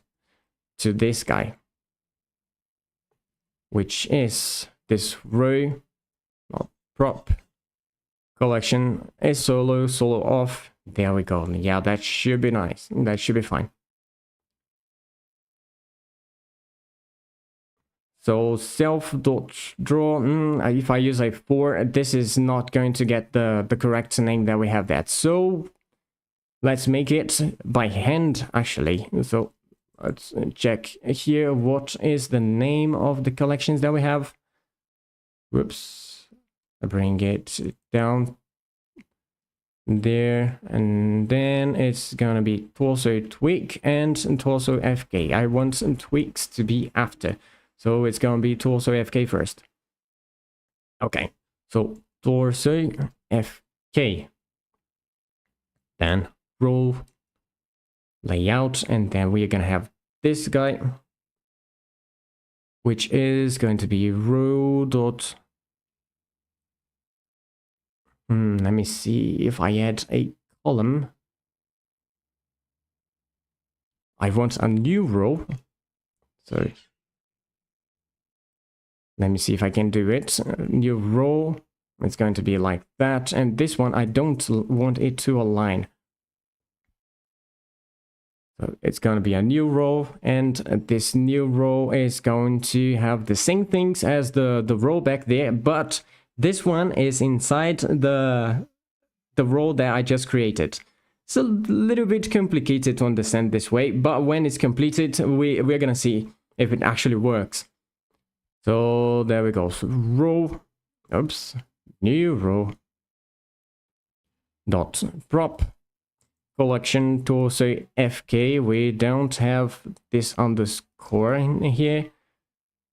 to this guy. Which is this row, not prop, collection is solo off. There we go. Yeah, that should be nice. That should be fine. So self.draw, if I use a 4, this is not going to get the correct name that we have that. So let's make it by hand, actually. So let's check here. What is the name of the collections that we have? Whoops. I bring it down there, and then it's gonna be torso tweak and torso FK. I want some tweaks to be after, so it's gonna be torso FK first. Okay, so torso FK, then row layout, and then we're gonna have this guy, which is going to be row dot. Let me see if I add a column. I want a new row. So let me see if I can do it. New row. It's going to be like that. And this one, I don't want it to align. So it's going to be a new row. And this new row is going to have the same things as the row back there. But this one is inside the row that I just created. It's a little bit complicated to understand this way, but when it's completed, we're gonna see if it actually works. So there we go. So row, oops, new row dot prop collection torso FK. We don't have this underscore in here.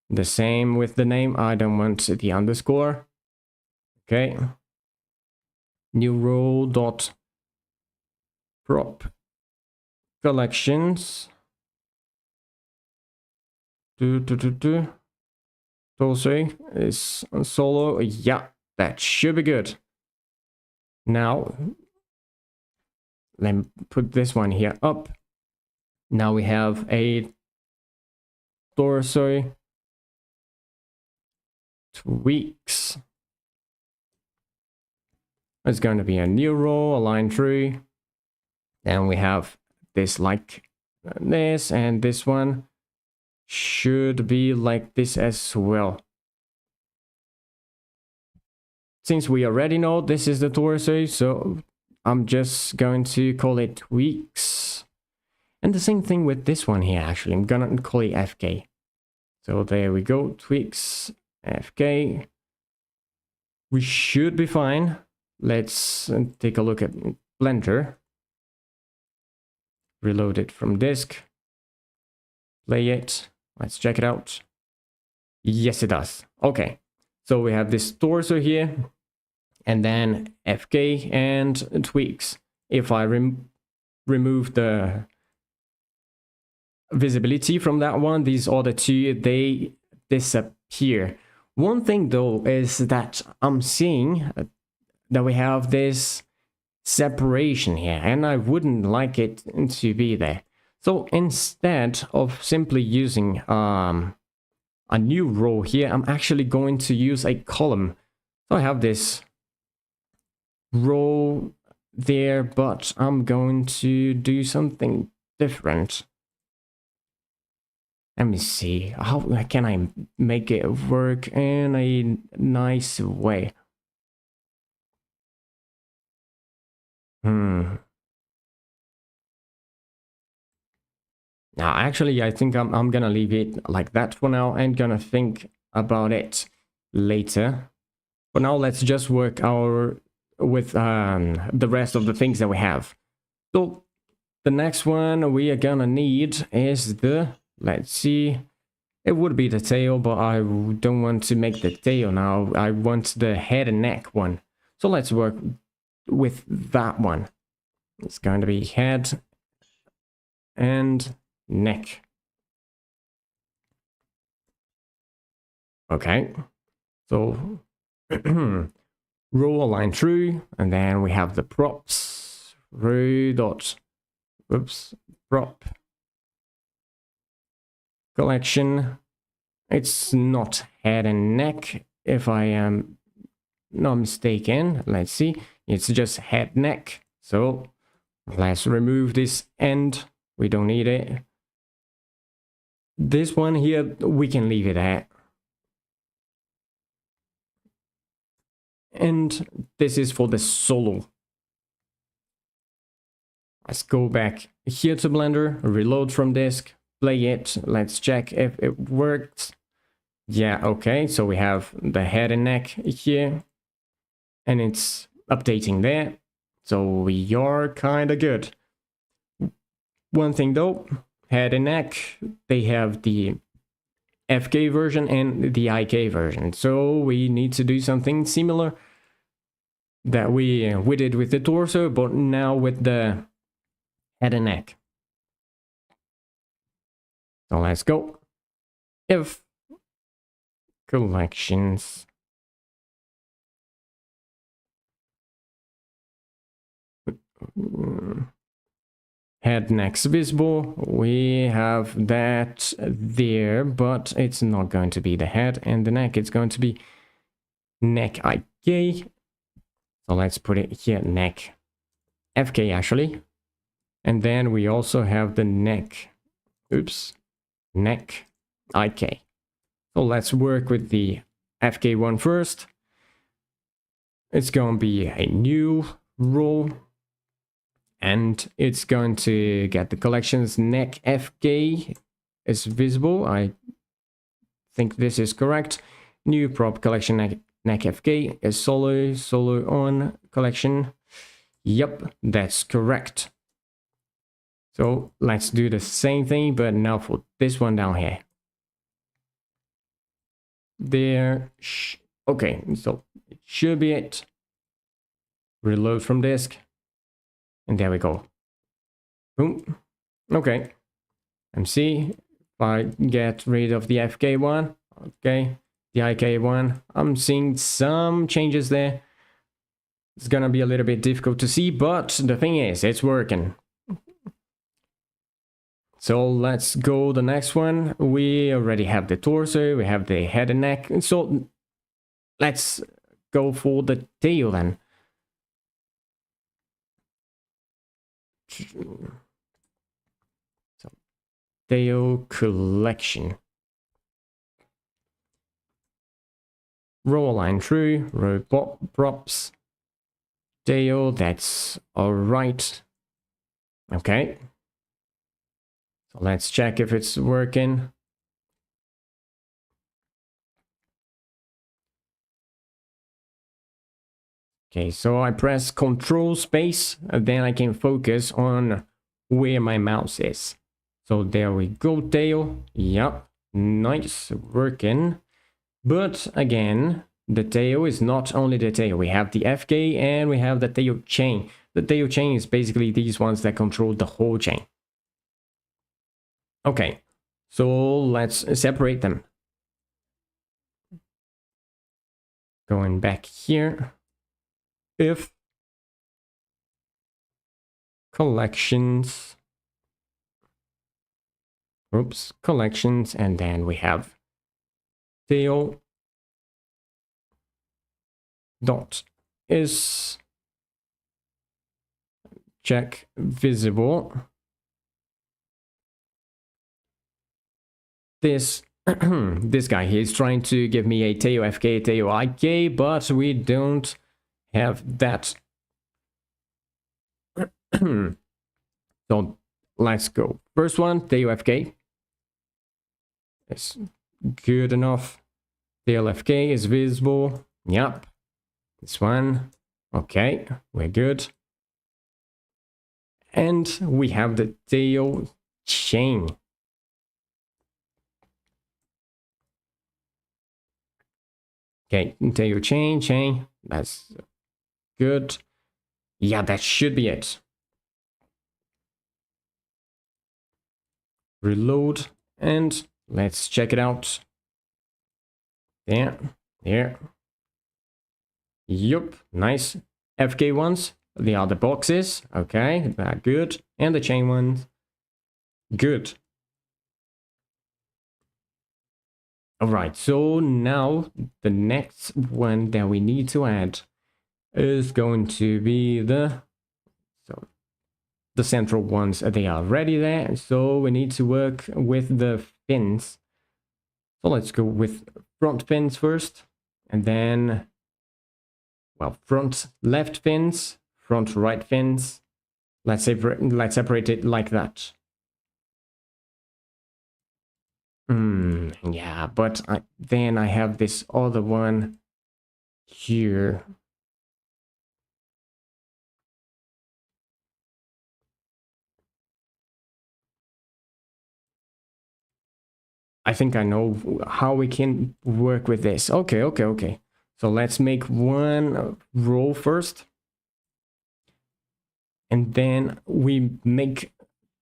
The same with the name. I don't want the underscore. Okay. New row dot prop collections. Torso is solo. Yeah, that should be good. Now, let me put this one here up. Now we have a torso tweaks. It's going to be a new row, align through. Then we have this like this, and this one should be like this as well. Since we already know this is the torso, so I'm just going to call it tweaks. And the same thing with this one here, actually. I'm gonna call it FK. So there we go, tweaks, FK. We should be fine. Let's take a look at Blender. Reload it from disk. Play it. Let's check it out. Yes, it does. Okay. So we have this torso here. and then FK and tweaks. If I remove the visibility from that one, these other two, they disappear. One thing though is that I'm seeing that we have this separation here, and I wouldn't like it to be there. So instead of simply using a new row here, I'm actually going to use a column. So I have this row there, but I'm going to do something different. Let me see, how can I make it work in a nice way? Now, actually, I think I'm gonna leave it like that for now and gonna think about it later. For now, let's just work with the rest of the things that we have. So the next one we are gonna need is the, let's see, it would be the tail, but I don't want to make the tail now. I want the head and neck one. So let's work with that one. It's going to be head and neck. Okay, so row align true, and then we have the props, row dot, oops, prop collection. It's not head and neck, if I am not mistaken. Let's see, it's just head neck. So let's remove this end, we don't need it. This one here, we can leave it at. And this is for the solo. Let's go back here to Blender, reload from disk, play it. Let's check if it works. Yeah, okay, so we have the head and neck here, and it's updating there. So we are kind of good. One thing though, head and neck, they have the FK version and the IK version. So we need to do something similar that we did with the torso, but now with the head and neck. So let's go. If collections, head neck's visible, we have that there, but it's not going to be the head and the neck, it's going to be neck IK. So let's put it here, neck FK actually. And then we also have the neck, oops, neck IK. So let's work with the FK one first. It's going to be a new row, and it's going to get the collections neck FK is visible. I think this is correct. New prop collection neck FK is solo on collection. Yep, that's correct. So let's do the same thing, but now for this one down here. There, okay, so it should be it. Reload from disk, and there we go. Boom. Okay. MC, if I get rid of the FK one, okay, the IK one, I'm seeing some changes there. It's gonna be a little bit difficult to see, but the thing is, it's working. So let's go the next one. We already have the torso, we have the head and neck. So let's go for the tail then. So tail collection. Row align true, row props. Tail, that's alright. Okay. So let's check if it's working. Okay, so I press Control Space, and then I can focus on where my mouse is. So there we go, tail. Yep, nice, working. But again, the tail is not only the tail. We have the FK and we have the tail chain. The tail chain is basically these ones that control the whole chain. Okay, so let's separate them. Going back here. If collections. Oops, collections, and then we have tail dot is check visible. This this guy, he's trying to give me a tail FK, tail IK, but we don't have that. So let's go. First one, tail FK. It's good enough. Tail FK is visible. Yep. This one. Okay, we're good. And we have the tail chain. Okay, tail chain. That's good. Yeah, that should be it. Reload and let's check it out. There. Yup, nice. FK ones, the other boxes. Okay, that good. And the chain ones. Good. Alright, so now the next one that we need to add is going to be the central ones. They are already there, so we need to work with the fins. So let's go with front fins first, and then, well, front left fins, front right fins. Let's separate it like that. Yeah, but then I have this other one here. I think I know how we can work with this. Okay. So let's make one row first. And then we make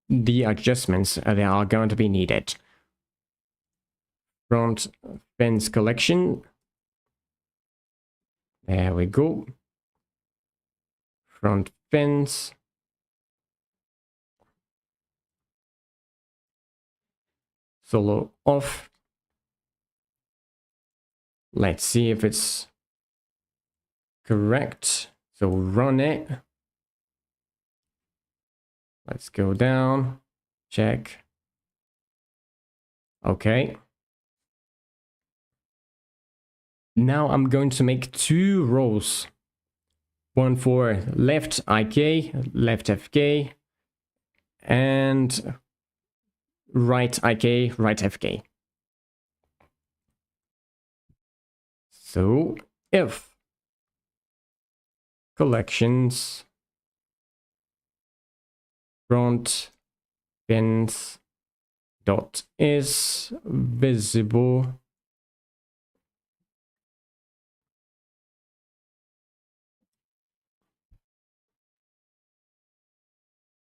the adjustments that are going to be needed. Front fence collection. There we go. Front fence. Solo off. Let's see if it's correct. So run it. Let's go down. Check. Okay. Now I'm going to make two rows. One for left IK, left FK, and right IK, right FK. So if collections front fins dot is visible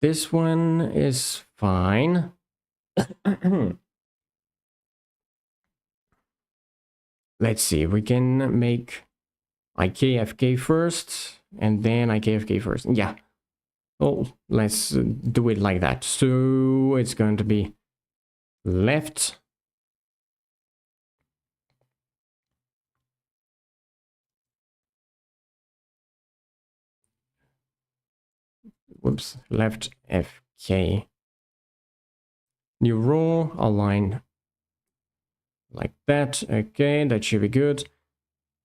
this one is fine. Let's see, we can make IKFK first and then IKFK first. Yeah. Well, let's do it like that. So it's going to be left. Whoops, left FK. New row, align like that. Okay, that should be good.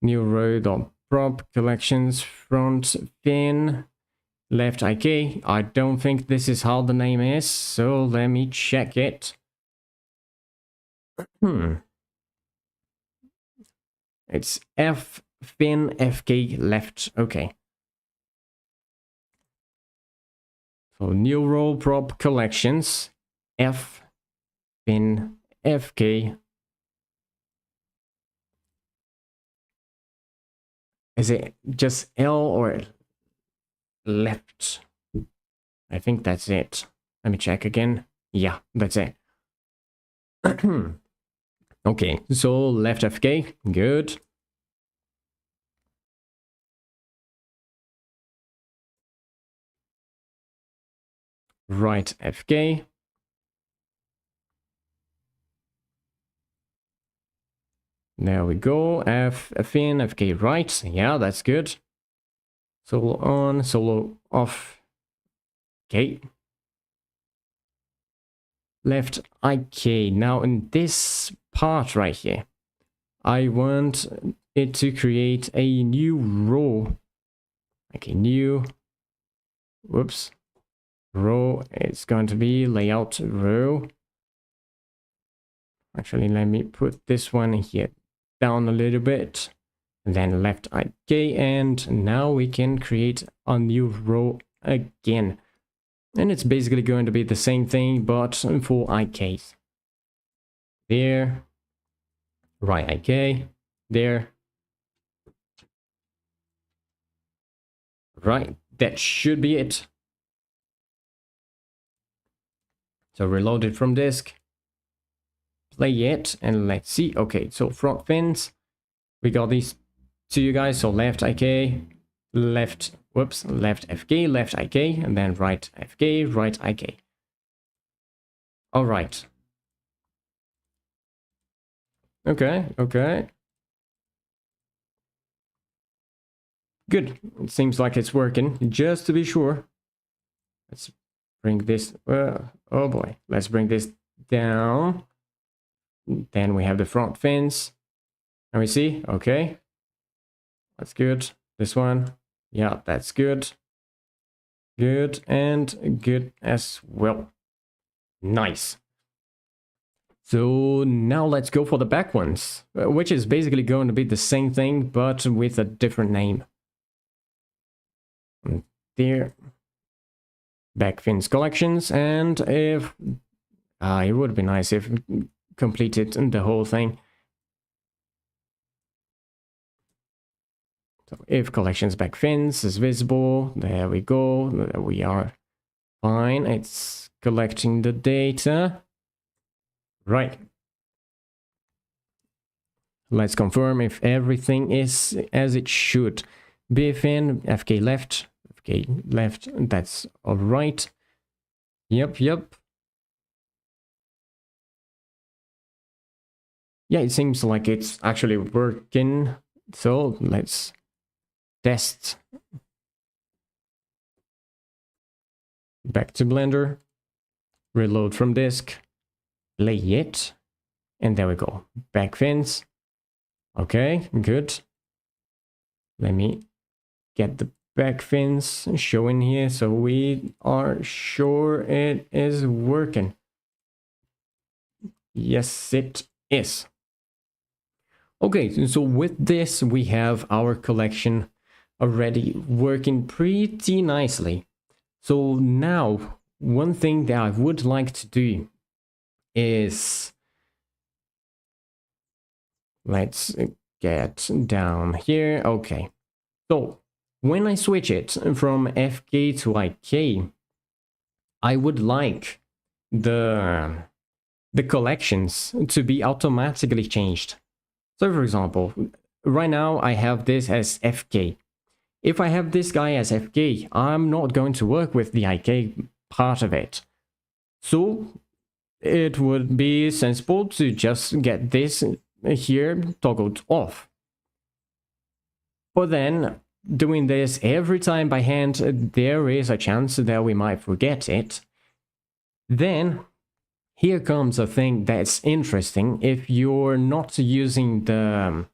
New row dot prop collections front fin left IK. I don't think this is how the name is, so let me check it. It's F fin FK left. Okay. So new row prop collections F fin FK Is it just L or left? I think that's it. Let me check again. Yeah, that's it. Okay, so left FK, good. Right FK. There we go. F in, FK right. Yeah, that's good. Solo on, solo off. Okay. Left IK. Now in this part right here, I want it to create a new row. Okay, new. Whoops. Row. It's going to be layout row. Actually, let me put this one here down a little bit. And then left IK, and now we can create a new row again. And it's basically going to be the same thing, but for IKs. There. Right IK. There. Right. That should be it. So reload it from disk. Play it, and let's see. Okay, so front fins. We got these two guys. So left IK, left, whoops, left FK, left IK, and then right FK, right IK. All right. Okay, okay. Good. It seems like it's working. Just to be sure. Let's bring this... oh boy. Let's bring this down. Then we have the front fins. Can we see? Okay. That's good. This one. Yeah, that's good. Good and good as well. Nice. So now let's go for the back ones, which is basically going to be the same thing, but with a different name. There. Back fins collections, and if... it would be nice if completed the whole thing. So if collections back fins is visible, there we go. We are fine. It's collecting the data. Right. Let's confirm if everything is as it should. BFN, FK left, FK left. That's all right. Yep. Yeah, it seems like it's actually working. So let's test. Back to Blender. Reload from disk. Play it. And there we go. Back fins. Okay, good. Let me get the back fins showing here so we are sure it is working. Yes, it is. Okay, so with this, we have our collection already working pretty nicely. So now, one thing that I would like to do is... let's get down here. Okay, so when I switch it from FK to IK, I would like the collections to be automatically changed. So for example, right now I have this as FK. If I have this guy as FK, I'm not going to work with the IK part of it. So it would be sensible to just get this here toggled off. But then doing this every time by hand, there is a chance that we might forget it. Then here comes a thing that's interesting. If you're not using the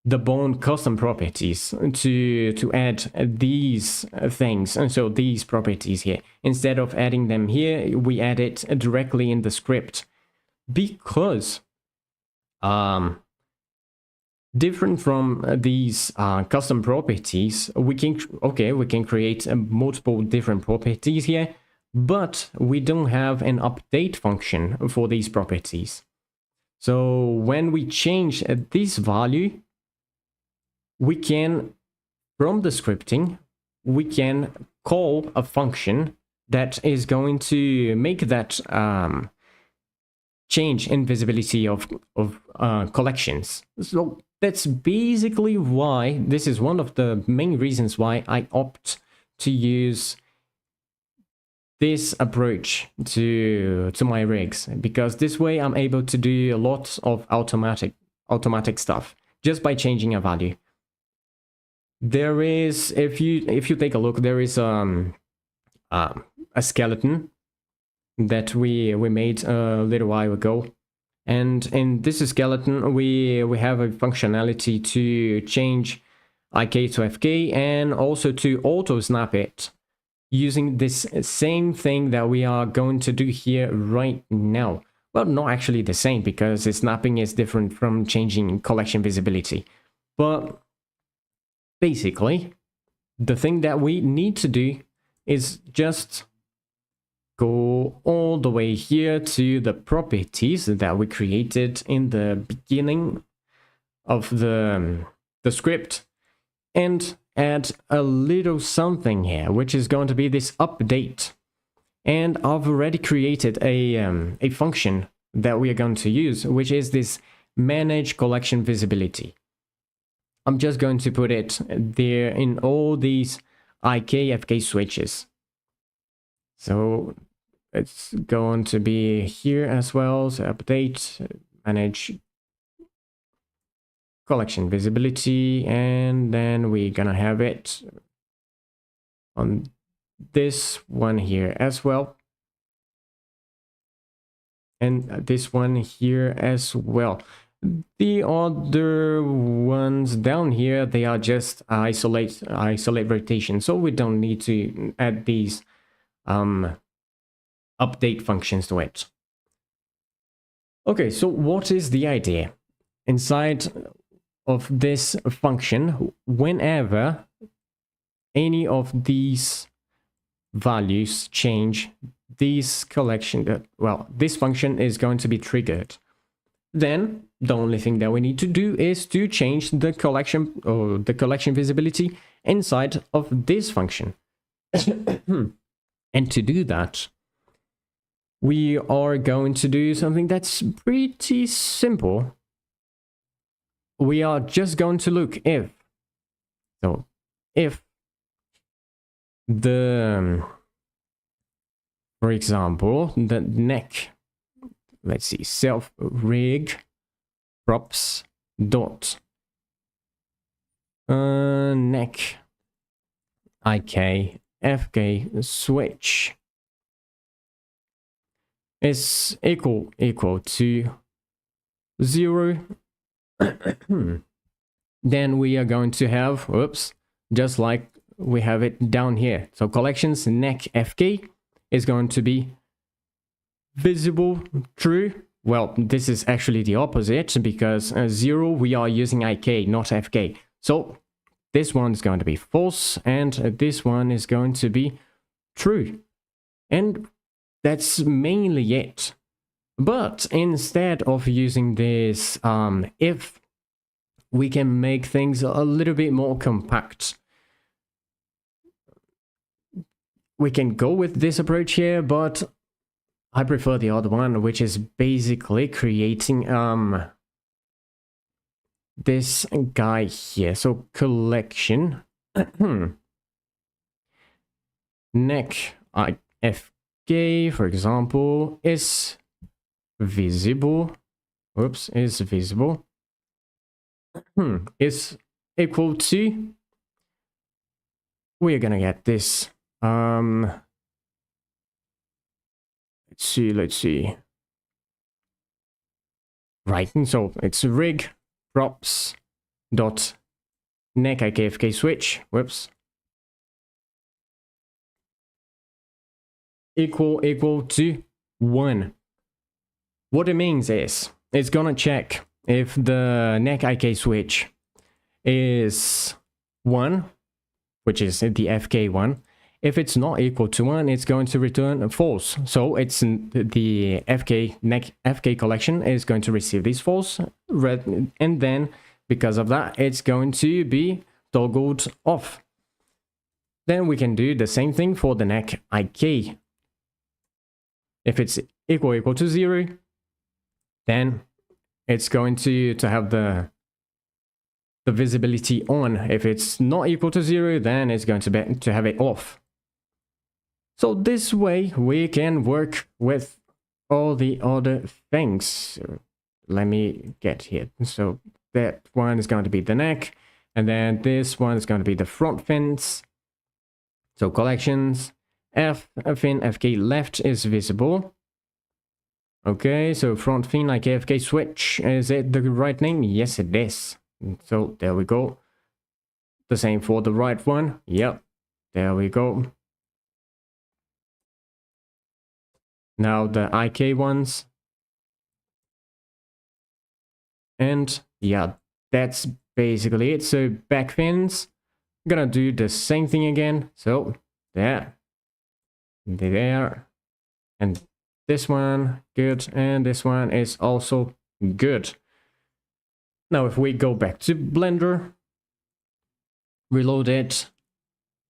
bone custom properties to add these things, and so these properties here, instead of adding them here, we add it directly in the script, because different from these custom properties, we can create multiple different properties here, but we don't have an update function for these properties. So when we change this value, we can from the scripting, we can call a function that is going to make that change in visibility of collections. So that's basically why, this is one of the main reasons why I opt to use this approach to my rigs, because this way I'm able to do a lot of automatic stuff just by changing a value. There is, if you take a look, there is a skeleton that we made a little while ago, and in this skeleton we have a functionality to change IK to FK and also to auto snap it using this same thing that we are going to do here right now. Well, not actually the same, because the snapping is different from changing collection visibility, but basically the thing that we need to do is just go all the way here to the properties that we created in the beginning of the script and add a little something here, which is going to be this update. And I've already created a function that we are going to use, which is this manage collection visibility. I'm just going to put it there in all these IK-FK switches. So it's going to be here as well. So update, manage collection visibility, and then we're gonna have it on this one here as well, and this one here as well. The other ones down here, they are just isolate rotation, so we don't need to add these update functions to it. Okay, so what is the idea? Inside of this function, whenever any of these values change, this function is going to be triggered. Then the only thing that we need to do is to change the collection or the collection visibility inside of this function. And to do that, we are going to do something that's pretty simple. We are just going to look if the, for example, the neck, let's see, self rig props dot neck IK FK switch is equal to 0. Then we are going to have, just like we have it down here. So collections neck FK is going to be visible true. Well, this is actually the opposite, because 0 we are using IK, not FK. So this one is going to be false, and this one is going to be true. And that's mainly it. But instead of using this if, we can make things a little bit more compact. We can go with this approach here, but I prefer the other one, which is basically creating this guy here. So collection neck FK, for example, is visible. Is visible. Is equal to, we're gonna get this let's see, right, so it's rig props dot neck IKFK switch, equal to 1. What it means is it's gonna check if the neck IK switch is 1, which is the FK one. If it's not equal to 1, it's going to return false. So it's the FK neck FK collection is going to receive this false, and then because of that, it's going to be toggled off. Then we can do the same thing for the neck IK. If it's equal to 0, then it's going to have the visibility on. If it's not equal to 0, then it's going to have it off. So this way we can work with all the other things. Let me get here. So that one is going to be the neck, and then this one is going to be the front fins. So collections, fin FK left is visible. Okay, so front fin like FK switch, is it the right name? Yes, it is. So there we go. The same for the right one. Yep, there we go. Now the IK ones. And yeah, that's basically it. So back fins, I'm gonna do the same thing again. So there, and this one, good, and this one is also good. Now if we go back to Blender, reload it,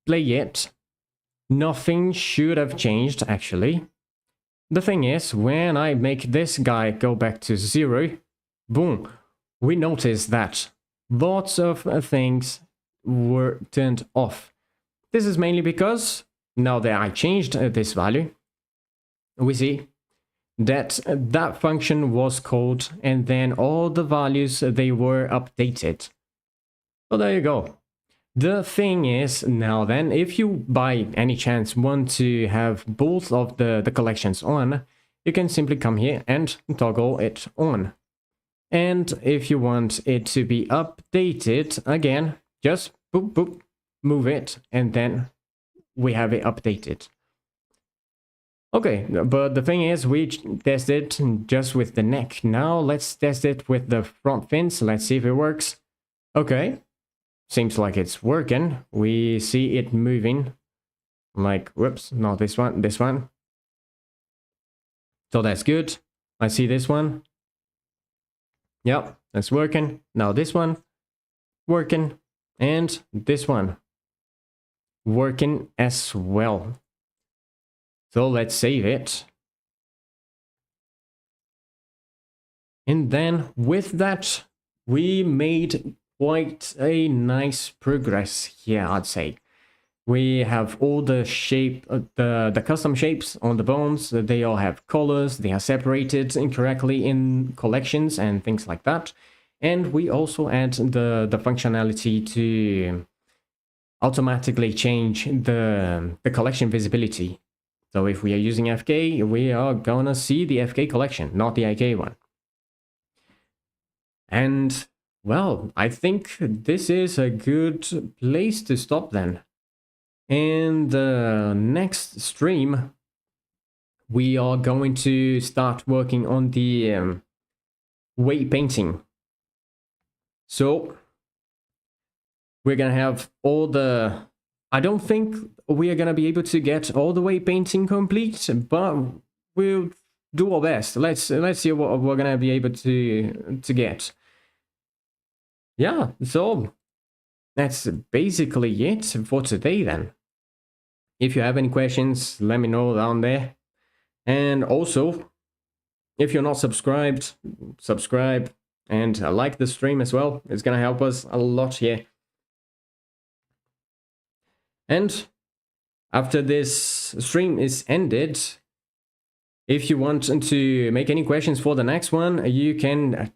play it, nothing should have changed actually. The thing is, when I make this guy go back to 0, boom, we notice that lots of things were turned off. This is mainly because now that I changed this value, we see that that function was called, and then all the values, they were updated. So there you go. The thing is, now then, if you by any chance want to have both of the collections on, you can simply come here and toggle it on. And if you want it to be updated again, just boop boop, move it, and then we have it updated. Okay, but the thing is, we tested just with the neck. Now let's test it with the front fins. Let's see if it works. Okay, seems like it's working. We see it moving. Like, whoops, not this one, this one. So that's good. I see this one. Yep, that's working. Now this one, working. And this one, working as well. So let's save it. And then with that, we made quite a nice progress here, I'd say. We have all the shape, the custom shapes on the bones. They all have colors. They are separated incorrectly in collections and things like that. And we also add the functionality to automatically change the collection visibility. So if we are using FK, we are gonna see the FK collection, not the IK one. And, well, I think this is a good place to stop then. In the next stream, we are going to start working on the weight painting. So, we're gonna have all the... I don't think we are gonna be able to get all the way painting complete, but we'll do our best. Let's see what we're gonna be able to get. Yeah, so that's basically it for today then. If you have any questions, let me know down there. And also, if you're not subscribed, subscribe and like the stream as well. It's gonna help us a lot here. And after this stream is ended, if you want to make any questions for the next one, you can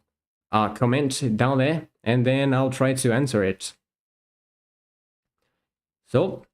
comment down there, and then I'll try to answer it. So,